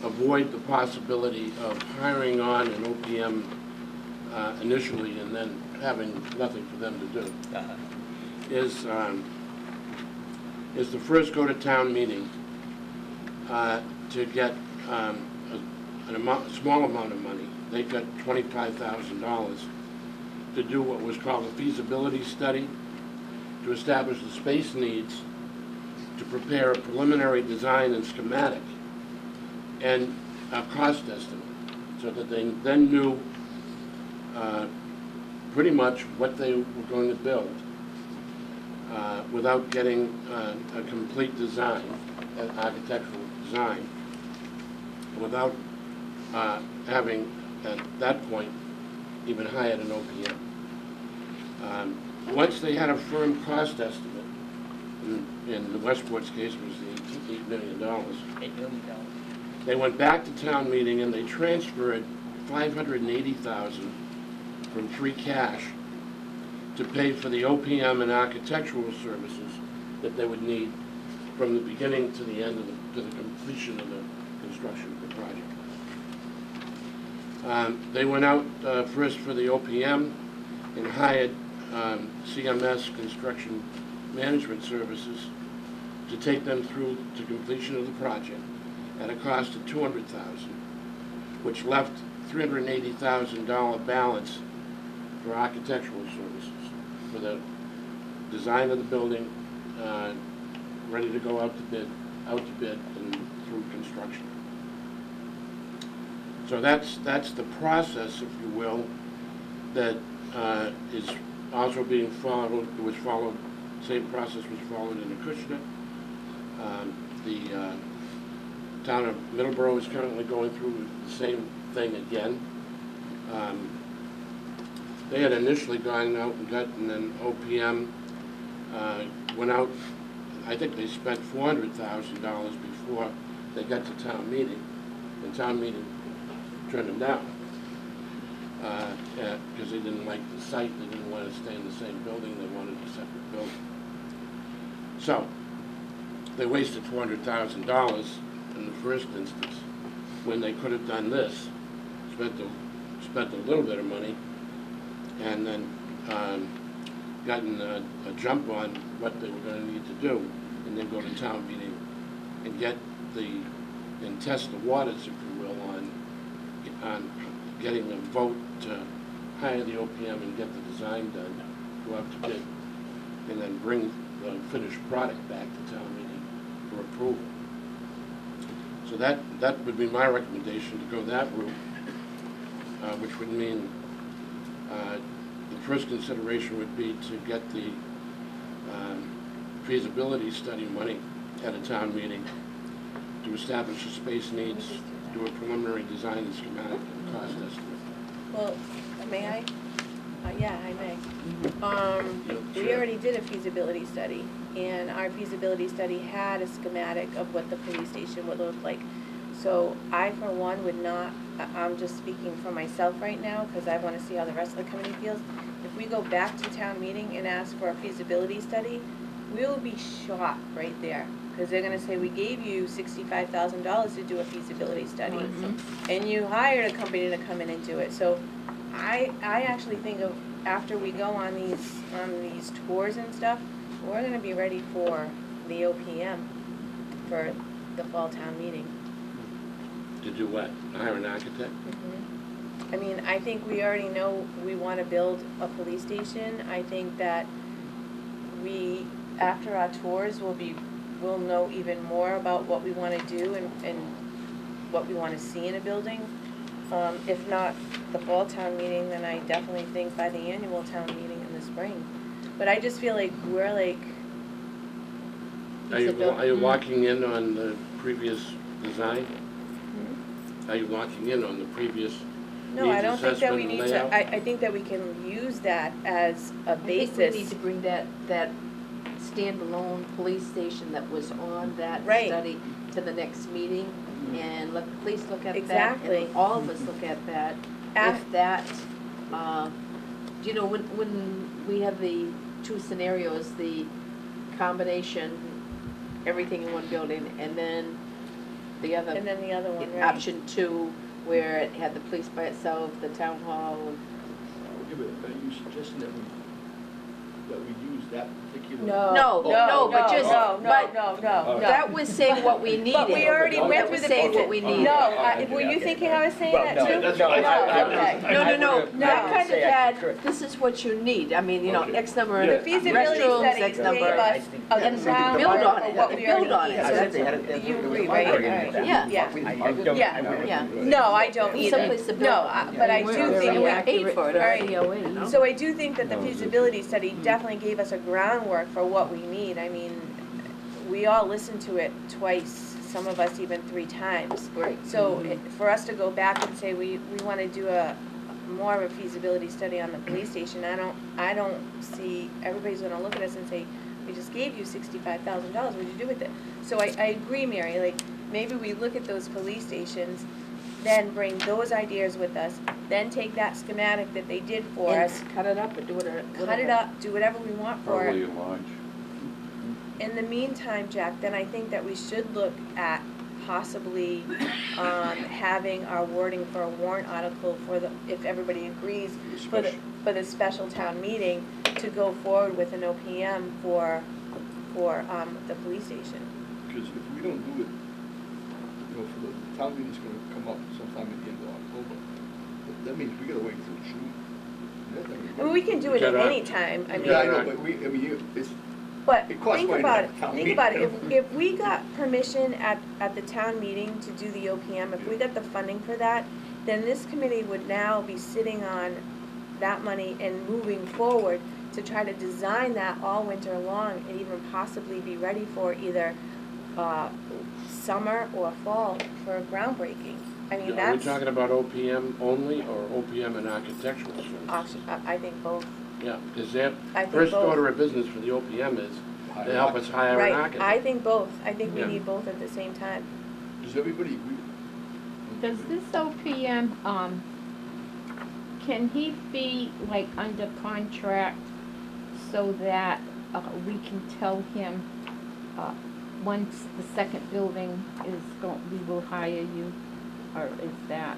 avoid the possibility of hiring on an OPM initially and then having nothing for them to do is to first go to town meeting to get a small amount of money. They got $25,000 to do what was called a feasibility study, to establish the space needs, to prepare a preliminary design and schematic, and a cost estimate, so that they then knew pretty much what they were going to build without getting a complete design, an architectural design, without having, at that point, even hired an OPM. Once they had a firm cost estimate, in the Westport's case it was the $8 million, $8 million. they went back to town meeting and they transferred $580,000 from free cash to pay for the OPM and architectural services that they would need from the beginning to the end to the completion of the construction of the project. They went out first for the OPM and hired CMS Construction Management Services to take them through to completion of the project at a cost of $200,000, which left $380,000 balance for architectural services, for the design of the building, ready to go out to bid, and through construction. So that's the process, if you will, that is also being followed, same process was followed in Acushnet. The town of Middleborough is currently going through the same thing again. They had initially gone out and gotten an OPM, went out, I think they spent $400,000 before they got to town meeting, and town meeting turned them down. Because they didn't like the site, they didn't want to stay in the same building, they wanted a separate building. So, they wasted $400,000 in the first instance, when they could have done this, spent a little bit of money, and then gotten a jump on what they were going to need to do, and then go to town meeting and and test the waters, if you will, on getting a vote to hire the OPM and get the design done, go out to bid, and then bring the finished product back to town meeting for approval. So that would be my recommendation, to go that route, which would mean the first consideration would be to get the feasibility study money at a town meeting to establish the space needs, do a preliminary design and schematic and cost estimate. Well, may I? Yeah, I may. We already did a feasibility study, and our feasibility study had a schematic of what the police station would look like. So I, for one, would not, I'm just speaking for myself right now, because I want to see how the rest of the committee feels. If we go back to town meeting and ask for a feasibility study, we will be shocked right there. Because they're gonna say, we gave you $65,000 to do a feasibility study, and you hired a company to come in and do it. So I actually think of, after we go on these tours and stuff, we're gonna be ready for the OPM for the fall town meeting. To do what? Hire an architect? I mean, I think we already know we wanna build a police station. I think that we, after our tours, we'll know even more about what we want to do and what we want to see in a building. If not the fall town meeting, then I definitely think by the annual town meeting in the spring. But I just feel like we're like. Are you locking in on the previous design? Are you locking in on the previous No, I needs don't think that we assessment need and to, layout? I think that we can use that as a basis. I think we need to bring that standalone police station that was on that Right. study to the next meeting, and let the police look at that. Exactly. And all of us look at that. If that, you know, when we have the two scenarios, the combination, everything in one building, and then the other. And then the other one, right. Option two, where it had the police by itself, the town hall, and Yeah, but are you suggesting that we use that particular? No, but just, but No. that was saying what we needed. But we already went That through was the. saying what we needed. No, were you thinking I was saying that too? that's No, what I- okay. No, I that would kind of say I had, concur. this is what you need, I mean, you know, Okay. X number Yeah. of The feasibility restrooms, study X gave number. us a And groundwork build on for it, what they we build on already it. need. So That's that's it, they had it. it- You it was agree, a right? library Right. in that. Yeah. Yeah. Yeah. No, I don't either. Someplace to build. No, but I do Very think, accurate paid for it, all right. COA, you know? So I do think that the feasibility study definitely gave us a groundwork for what we need. I mean, we all listened to it twice, some of us even 3 times. Right. So for us to go back and say we want to do more of a feasibility study on the police station, I don't see, everybody's going to look at us and say, we just gave you $65,000, what'd you do with it? So I agree, Mary, like, maybe we look at those police stations, then bring those ideas with us, then take that schematic that they did for And us, cut it up and do whatever. cut it up, do whatever we want for Probably it. a large. In the meantime, Jack, then I think that we should look at possibly having our wording for a warrant article for the, if everybody agrees, for the special town meeting to go forward with an OPM for the police station. Because if we don't do it, you know, for the town meeting's gonna come up sometime at the end of October. But that means we gotta wait until June. I mean, we can do it at Get up. any time, I mean. Yeah, I know, but it's, But It costs think money to about have it, a town think about it, meeting. if we got permission at the town meeting to do the OPM, if we got the funding for that, then this committee would now be sitting on that money and moving forward to try to design that all winter long and even possibly be ready for either summer or fall for groundbreaking. I mean, Are we that's, talking about OPM only or OPM and architectural services? I think both. Yeah, because their I think first both. order of business for the OPM is to help us hire an Right, architect. I think both. I think we Yeah. need both at the same time. Does everybody agree? Does this OPM, can he be like under contract so that, we can tell him, once the second building is we will hire you, or is that?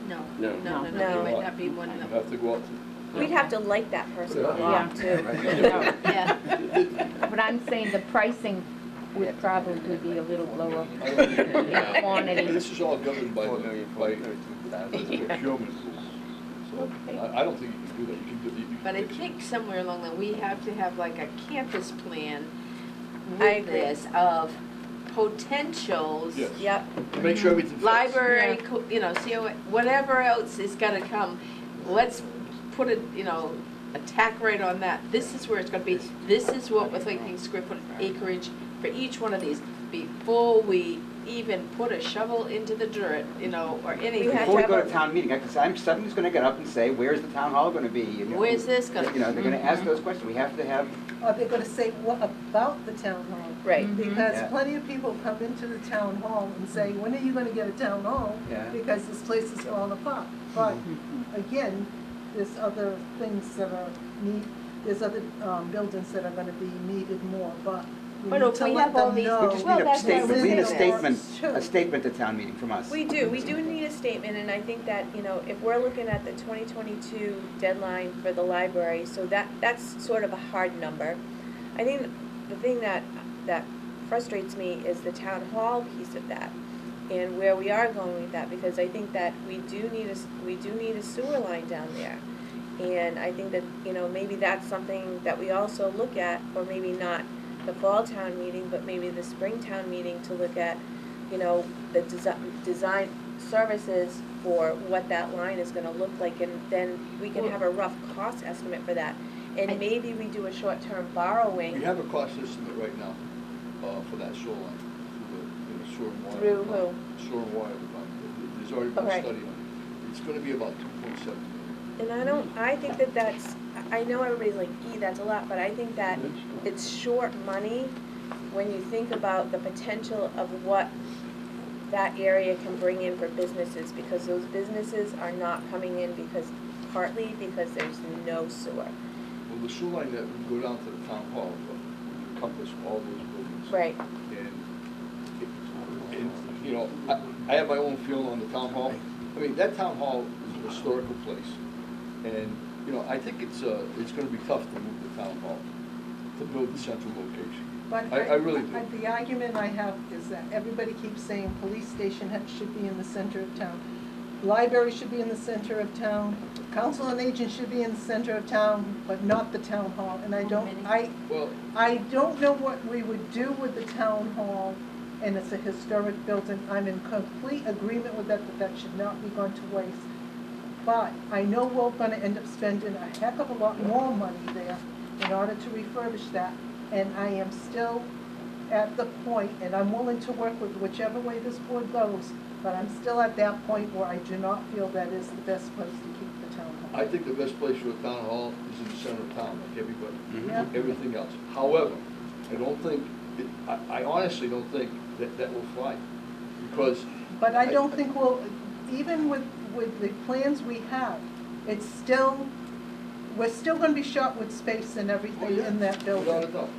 No, No. no, no, No. no, it might not be one You that. have to go out to. We'd have to like that person a Yeah. lot too. Yeah. Yeah, But I'm saying the pricing would probably be a little lower I don't think- in quantity. This is all governed by, by Yeah. procurement rules. So Okay. I don't think you can do that. You can do, you can. but I fix it. think somewhere along the, we have to have like a campus plan I with agree. this of potentials. Yes. Yep, To make sure everything fits. Library, Yeah. you know, see, whatever else is gonna come, let's put a, you know, a tack rate on that. This is where it's gonna be, this is what we're thinking square foot acreage for each one of these, before we even put a shovel into the dirt, you know, or anything. have Before we to go have to a- town meeting, somebody's gonna get up and say, where's the town hall gonna be? You know, Where's this gonna You know, they're gonna ask Mhm. those questions. We have to have, Are they gonna say what about the town hall? right. Mhm. Because Yeah. plenty of people come into the town hall and say, when are you gonna get a town hall? Yeah. Because this place is falling apart. But again, there's other things that are there's other buildings that are gonna be needed more, but we But need if to we let have all them these- know. we just Well, need a that's what I statement, was we need a saying. statement, a statement at town meeting from us. We do need a statement, and I think that, you know, if we're looking at the 2022 deadline for the library, so that's sort of a hard number. I think the thing that frustrates me is the town hall piece of that, and where we are going with that, because I think that we do need a sewer line down there. And I think that, you know, maybe that's something that we also look at, or maybe not the fall town meeting, but maybe the spring town meeting to look at, you know, the design services for what that line is gonna look like, and then we can have a rough cost estimate for that. And maybe we do a short-term borrowing. We have a cost estimate right now, for that shoreline, through the sewer and water. Through department. Sewer and water department. There's already been a Okay. study on it. It's gonna be about 2.7 million. And I think that that's, I know everybody's like, that's a lot, but I think that it's short money when you think about the potential of what that area can bring in for businesses, because those businesses are not coming in partly because there's no sewer. Well, the sewer line that would go down to the town hall would encompass all those buildings. Right. And, you know, I have my own feeling on the town hall. I mean, that town hall is a historical place. And, you know, I think it's gonna be tough to move the town hall, to build the central location. But I really do. The argument I have is that everybody keeps saying police station should be in the center of town. Library should be in the center of town, council on aging should be in the center of town, but not the town hall. And Well, I don't know what we would do with the town hall, and it's a historic building. I'm in complete agreement with that should not be gone to waste. But I know we're gonna end up spending a heck of a lot more money there in order to refurbish that. And I am still at the point, and I'm willing to work with whichever way this board goes, but I'm still at that point where I do not feel that is the best place to keep the town hall. I think the best place for a town hall is in the center of town, like everybody, Yeah. everything else. However, I honestly don't think that will fly, because. But I don't think even with the plans we have, we're still gonna be short with space and everything in that building. Without a doubt,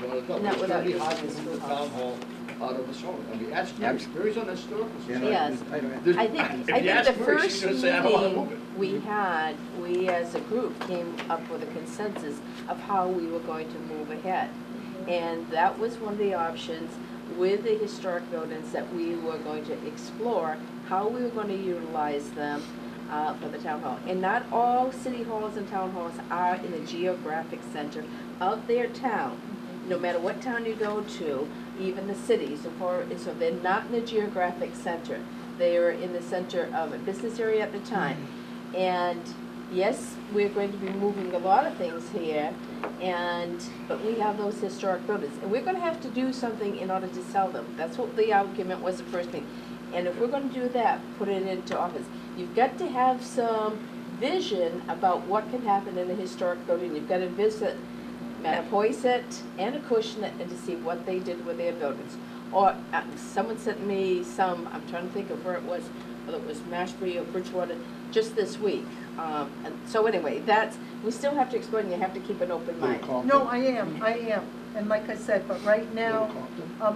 without a doubt. Not It's without gonna be using hard to the move the schoolhouse. town hall out of the zone. I mean, ask Mary, Mary's on the historical society. Yes. There's- I if think you the ask Mary, first she's gonna say, I don't wanna move meeting it. we as a group came up with a consensus of how we were going to move ahead. And that was one of the options with the historic buildings that we were going to explore, how we were going to utilize them for the town hall. And not all city halls and town halls are in the geographic center of their town. No matter what town you go to, even the cities, so they're not in the geographic center. They were in the center of a business area at the time. And yes, we're going to be moving a lot of things here, but we have those historic buildings. And we're gonna have to do something in order to sell them. That's what the argument was the first thing. And if we're gonna do that, put it into office. You've got to have some vision about what can happen in a historic building. You've got to visit Mattapoisett and Acushnet and to see what they did with their buildings. Or someone sent me some, I'm trying to think of where it was, whether it was Mashpee or Bridgewater, just this week. And so anyway, we still have to explore, and you have to keep an open mind. No, I am, and like I said, but right now,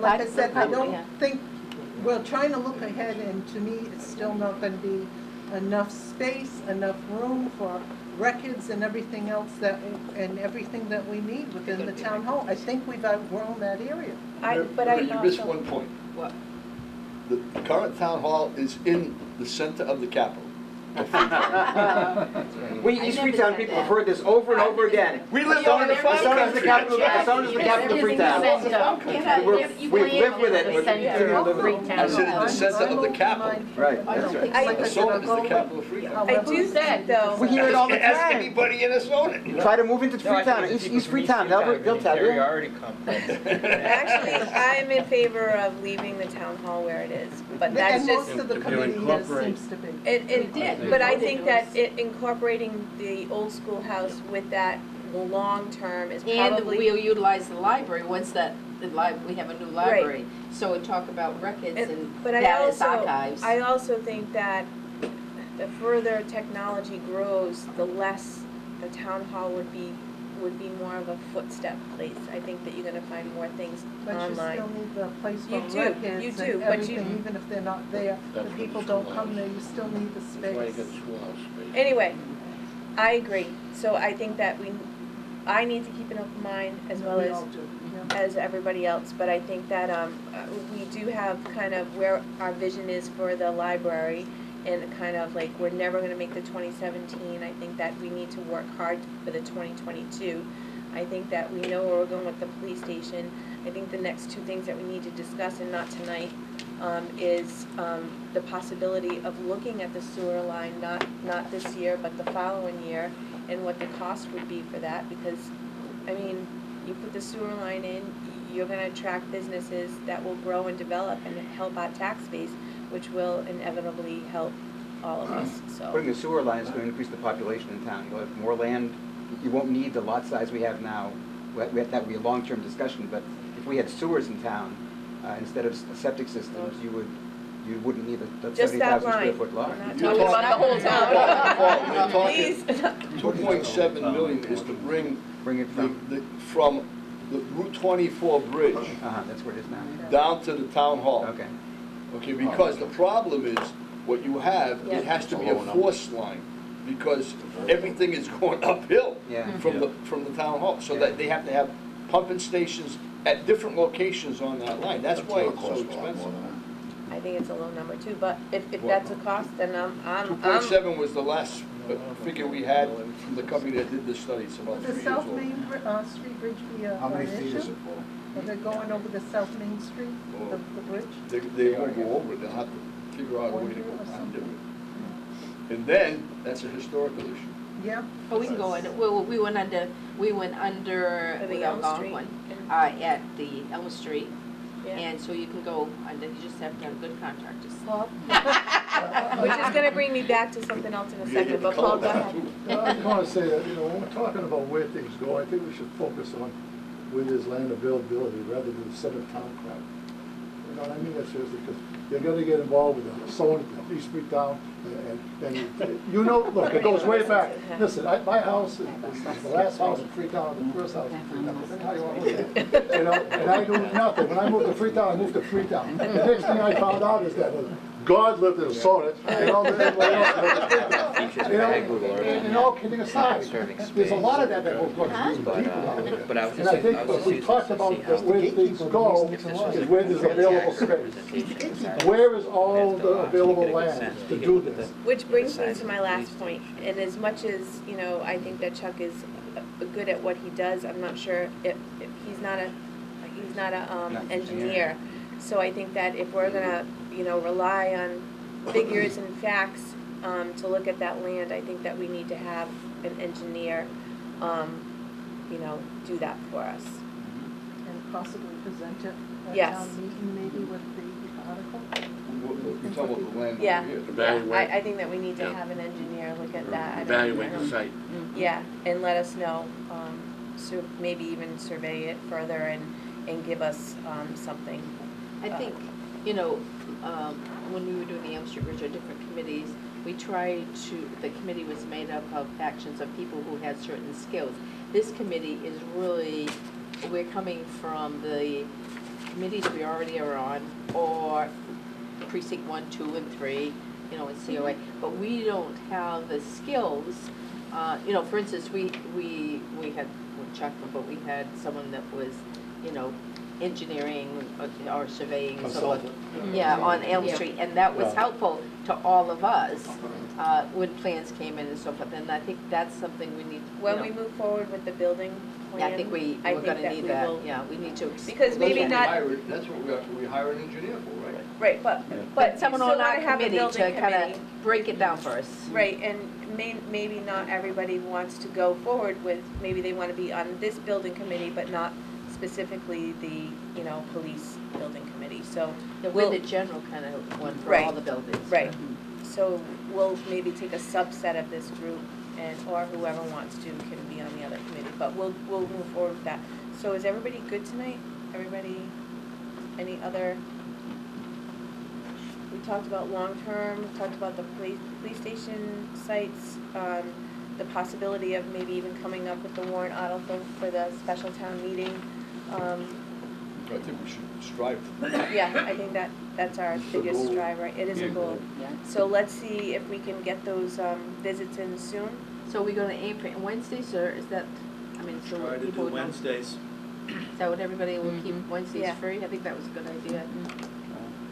like I said, I don't think, we're trying to look ahead, and to me, it's still not gonna be enough space, enough room for records and everything else and everything that we need within the town hall. I think we've outgrown that area. You missed one point. What? The current town hall is in the center of the Capitol. We East Freetown people have heard this over and over again. We live on the front As soon as the capital of Freetown. We live with it. I said in the center of the Capitol. Right, that's right. Arizona is the capital of Freetown. I do think though. We hear it all the Ask time. anybody in Arizona. Try to move into Freetown, East Freetown, they'll tell you. already complex. Actually, I'm in favor of leaving the town hall where it is, but that's And just. most of the To committee incorporate. seems to be. It did. but I think that incorporating the old schoolhouse with that long-term is And probably. we'll utilize the library once we have a new library. So we'll talk about records and But I that as also, archives. I also think that the further technology grows, the less the town hall would be more of a footstep place. I think that you're gonna find more things But you online. still need the place for You do, records you do, and but you- everything, even if they're not there, That's the what people the don't school come house. there, you still need the That's why you space. got schoolhouse space. Anyway, I agree. So I think that I need to keep an open mind as well We as all do, yeah. as everybody else, but I think that we do have kind of where our vision is for the library, and kind of like, we're never gonna make the 2017, I think that we need to work hard for the 2022. I think that we know where we're going with the police station. I think the next two things that we need to discuss, and not tonight, is the possibility of looking at the sewer line, not this year, but the following year, and what the cost would be for that, because, I mean, you put the sewer line in, you're gonna attract businesses that will grow and develop and help our tax base, which will inevitably help all of us, so. Putting a sewer line is going to increase the population in town. You'll have more land, you won't need the lot size we have now. That would be a long-term discussion, but if we had sewers in town, instead of septic systems, you wouldn't need a Just that 70,000 square line. foot lot. We're not You're talking about the whole town. Paul, Please. 2.7 million is to bring Bring it from, from the Route 24 bridge that's where it is now. down to the town hall. Okay. Okay, because the problem is, what you have, Yeah. it has to be a forced line, because everything is going uphill Yeah. from the town hall, so that they have to have pumping stations at different locations on that line, that's why it's so expensive. I think it's a low number too, but if Well, that's a cost, then I'm. 2.7 was the last figure we had from the company that did this study, it's about Would 3 the years South old. Main Street Bridge be How many an feet is issue? it for? Are they going over the South Main Street, Oh. the bridge? They won't go over it, they'll have to figure out a way to go under it. And then, that's a historical issue. Yeah. Oh, we can go in, we went under, For the with Elm our Street. long one, at the Elm Street. Yeah. And so you can go under, you just have to have good contractors. Which is gonna bring me back to something else in a You second, get but the Paul, go color back, ahead. too. No, I just want to say that, when we're talking about where things go, I think we should focus on where there's land availability rather than the center town crowd. You know what I mean? That's seriously, because you're gonna get involved with someone, East Freetown, and look, it goes way back. Listen, my house is the last house in Freetown, the first house in Freetown, depending how you want to look at it. And I knew nothing. When I moved to Freetown, I moved to Freetown. The next thing I found out is that God lived in Sonnet, and everybody else lived in Freetown. And all kidding aside, there's a lot of that will go to people down there. But I was And I think if we talked about that where things go, is where there's available space. Where is all the available land to do this? Which brings me to my last point, and as much as, I think that Chuck is good at what he does, I'm not sure if he's not a Not engineer. So I think that if we're gonna, rely on figures and facts, to look at that land, I think that we need to have an engineer, you know, do that for us. And possibly present it at Yes. town meeting, maybe with the article. We're talking about the land Yeah. over here. Yeah, Evaluate. I think that we need to Yeah. have an engineer look at that. I don't- Evaluate I the don't- site. Yeah, and let us know, so maybe even survey it further and give us, something. I think, you know, when we were doing the Elm Street Bridge or different committees, we tried to, the committee was made up of actions of people who had certain skills. This committee is really, we're coming from the committees we already are on, or precinct 1, 2, and 3, you know, in COA, but we don't have the skills. You know, for instance, we had, well, Chuck, but we had someone that was, you know, engineering or surveying and so on. Consultant. Yeah, on Elm Yeah. Street, and that was Yeah. helpful to all of us, when plans came in and so forth, and I think that's something we need, you When know. we move forward with the building plan, I think we're I gonna think need we that, will- yeah, we need to. Because maybe That's what we not- hired- That's what we hire an engineer for, right? Right, but you Someone still on wanna our have a committee to building kinda committee. break it down for us. Right, and maybe not everybody wants to go forward with, maybe they wanna be on this building committee, but not specifically the, you know, police building committee, so. Yeah, we'll- we're the general kind of one for Right. all the buildings. Right, so we'll maybe take a subset of this group and, or whoever wants to can be on the other committee, but we'll move forward with that. So is everybody good tonight? Everybody, any other? We talked about long-term, we talked about the police station sites, the possibility of maybe even coming up with the warrant article for the special town meeting. I think we should strive for that. Yeah, I think that's our It's a biggest goal. drive, right? It is a Yeah. goal. Yeah. So let's see if we can get those visits in soon. So we're gonna aim for Wednesdays, or is that, I mean, so Try to do people would know. Wednesdays. Is that what everybody will keep Wednesdays Yeah. free? I think that was a good idea.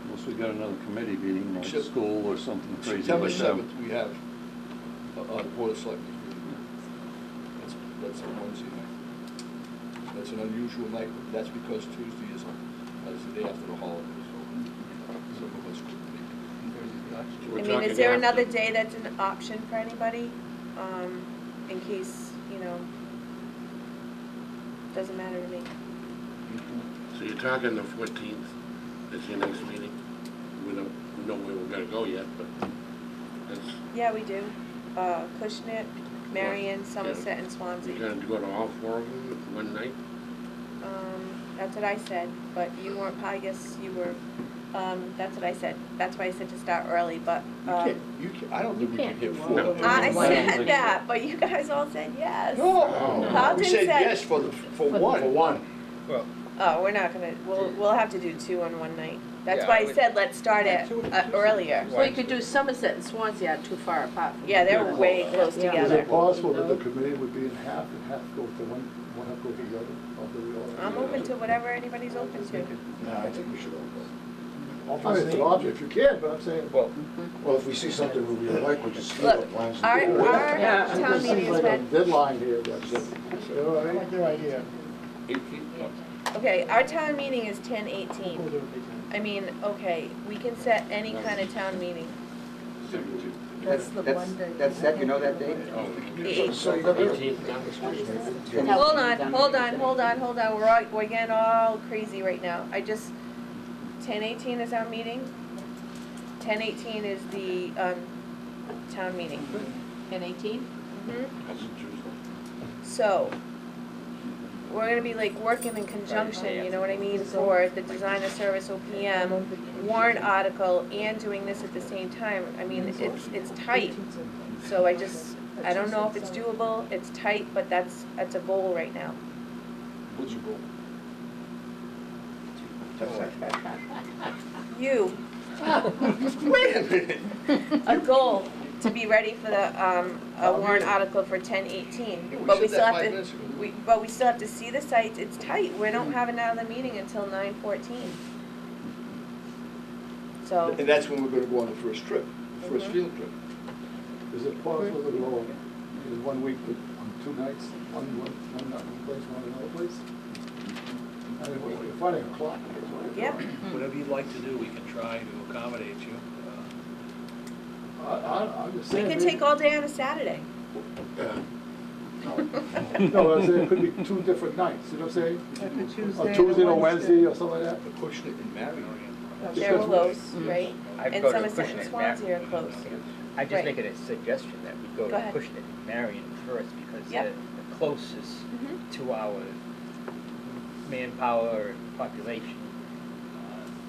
Unless we got another committee meeting, like Except school or something crazy September like that. 7th, we have a Board of Selectmen meeting. That's a Wednesday night. That's an unusual night, but that's because Tuesday is the day after the holiday, so some of us couldn't make We're I mean, talking is there after. another day that's an option for anybody? In case, you know, doesn't matter to me. So you're talking the 14th, is your next meeting? We don't know where we're gonna go yet, but that's, Yeah, we do. Cushnet, Marion, Somerset, and you're Swansea. gonna go to all 4 of them one night? That's what I said, but you weren't, I guess you were, that's what I said. That's why I said to start early, but, it. You can't, I don't think we can can't hit do 4. No. I Why don't said we- that, but you guys all said yes. No, Carlton we said said- yes for one. For one. Oh, we're not gonna, we'll have to do 2 on one night. That's Yeah, why I we- said let's start Yeah, it two- earlier. So you could do Somerset and Swansea aren't too far apart. from Yeah, each they're other. way close Yeah. Is together. it possible that the committee would be in half and half go to one half go to the other? Or do we all- I'm open to whatever anybody's open to. No, I think we should all go. I mean, it's an option if you can, but I'm saying. Well, Well, if we see something we really like, we'll just see Look, what plans. to our- do. our- Yeah. It town just meeting seems is like a when? deadline here, that's it. You know what I mean? Your idea. Okay, our town meeting is 10/18. I mean, okay, we can set any kind of town meeting. That's the Monday. That's set, you know that date? The 8th. So you got to. 18th down the street. Hold on, we're getting all crazy right now. 10/18 is our meeting. 10/18 is the, town meeting. 10/18? Mhm. That's a Tuesday. So, we're gonna be like working in conjunction, you know what I mean, for the design of service OPM, warrant article, and doing this at the same time. I mean, it's tight. So I don't know if it's doable, it's tight, but that's a goal right now. what's your goal? You, Wait a minute. a goal to be ready for the, a warrant article for 10/18. Yeah, we But we said still that have 5 to, minutes ago. but we still have to see the sites, it's tight, we don't have another meeting until 9/14. So, And that's when we're gonna go on the first trip, first Mhm. field trip. Is it possible to go in 1 week on 2 nights, one place, one another place? I mean, we're finding a clock. yep, Whatever you'd like to do, we can try to accommodate you. I'm just We saying. can take all day on a Saturday. No, I'm saying it could be 2 different nights, you know what I'm saying? Like a Tuesday A and Tuesday and a Wednesday. Wednesday or something like that. Acushnet and Marion. They're Because- close, right? I'd And go to Somerset Acushnet and and Swansea are close. I'd just Right. make it a suggestion that we go Go to ahead. Acushnet and Marion first, because Yep. they're the closest Mhm. to our manpower and population,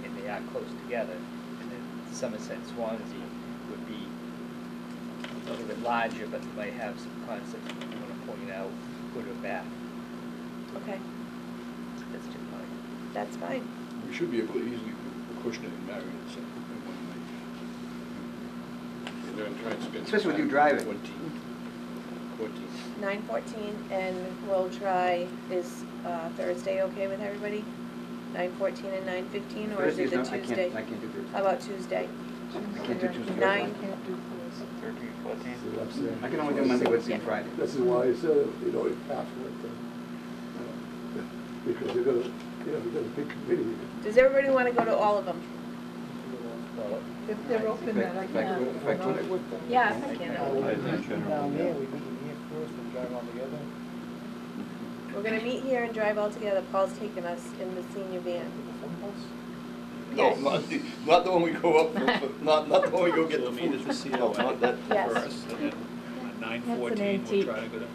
and they are close together. And then Somerset, Swansea would be a little bit larger, but they might have some concepts that you want to point out, good or bad. Okay, That's just my. that's fine. We should be able to easily put Acushnet and Marion in the same, in one night. You're gonna try and spend. Especially with you driving. 14. 9:14, and we'll try, is Thursday okay with everybody? 9:14 and 9:15, or is it the Thursdays, no, Tuesday? I can't do How Thursday. about Tuesday? I can't do Tuesday. Nine. I can't do Thursday. 13, 14. See what I'm saying? I can only do Monday, Wednesday, and Friday. This is why I said, you know, afterward, because you're gonna, you know, you've got a big committee. Does everybody want to go to all of them? If they're open, then I If I can. could- if I could. Yeah. I think generally, We're gonna meet here and drive all together. Paul's taking us in the senior van. No, Yes. not the one we go up, not the one we go get the We'll meet food. at the No, COA not that. Yes. first, and then on 9:14, we'll try to go to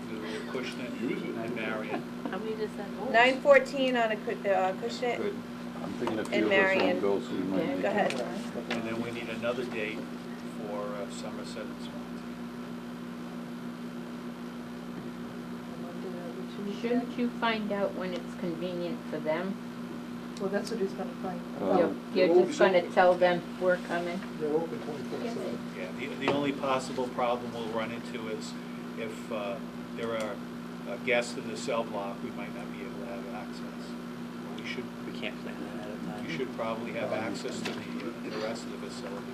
Acushnet and Marion. How many does that hold? 9:14 on Acushnet. good. I'm thinking if And few of us Marion. won't go, so you might Yeah, make go it. ahead. And then we need another date for Somerset and Swansea. Shouldn't you find out when it's convenient for them? Well, that's what he's gonna find. Oh. You're just gonna tell them we're coming? They're open 24/7. Yeah, the only possible problem we'll run into is if there are guests in the cell block, we might not be able to have access. We should, We can't plan that ahead of time. we should probably have access to the rest of the facility,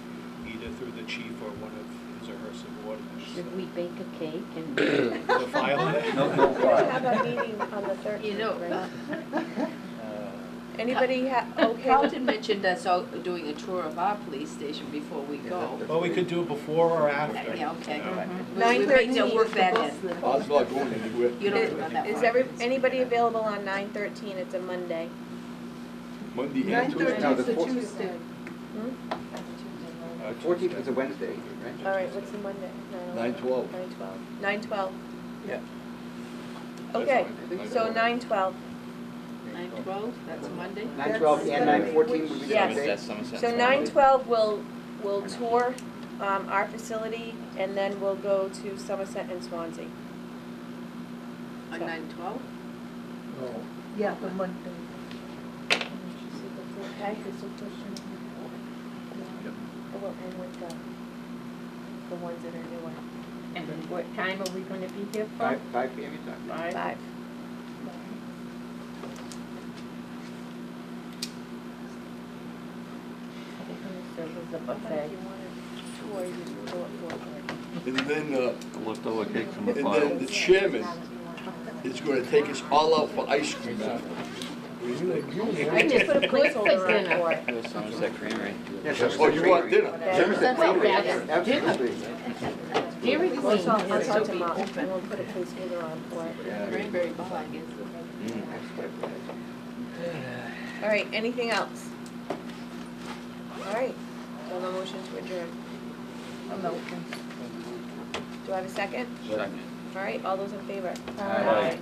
either through the chief or one of his or her subordinates. Should we bake a cake and? The file it? No, We're gonna have a meeting on the 13th, You know, right? Anybody okay with? Carlton mentioned us all doing a tour of our police station before we go. Well, we could do it before or after. Yeah, okay. you know. We may need to work that in. Odds not going anywhere. You don't know that Is one. anybody available on 9:13? It's a Monday. Monday and 9:13 Tuesday. No, is the the fourth. Tuesday. Hmm? 14th is a Wednesday, right? All right, what's the Monday? 9/12. 9/12. 9/12. Yeah. Okay, That's so fine. 9/12. 9/12, that's Monday? 9/12 and 9/14 would be the Yes. same day? That's Somerset. So 9/12, we'll tour our facility, and then we'll go to Somerset and Swansea. On 9/12? No. Yeah, the Monday. Okay? Well, and with the ones that are newer. And what time are we gonna be here for? 5 PM, you talking? 5. There was a If buffet. you want to tour, you can go at 4:30. And then, Leftover cake from the and file. then the chairman is gonna take us all out for ice cream after. I just put a placeholder on dinner. for it. Somerset Creamery. Yes, Oh, you want dinner? Somerset Creamery, That's absolutely. Dairy Well, Queen. so I'll talk to Mom, and we'll put a placeholder on for it. Cranberry bog is. All right, anything else? All right, so a motion to adjourn. I'm open. Do I have a second? Second. All right, all those in favor? Aye.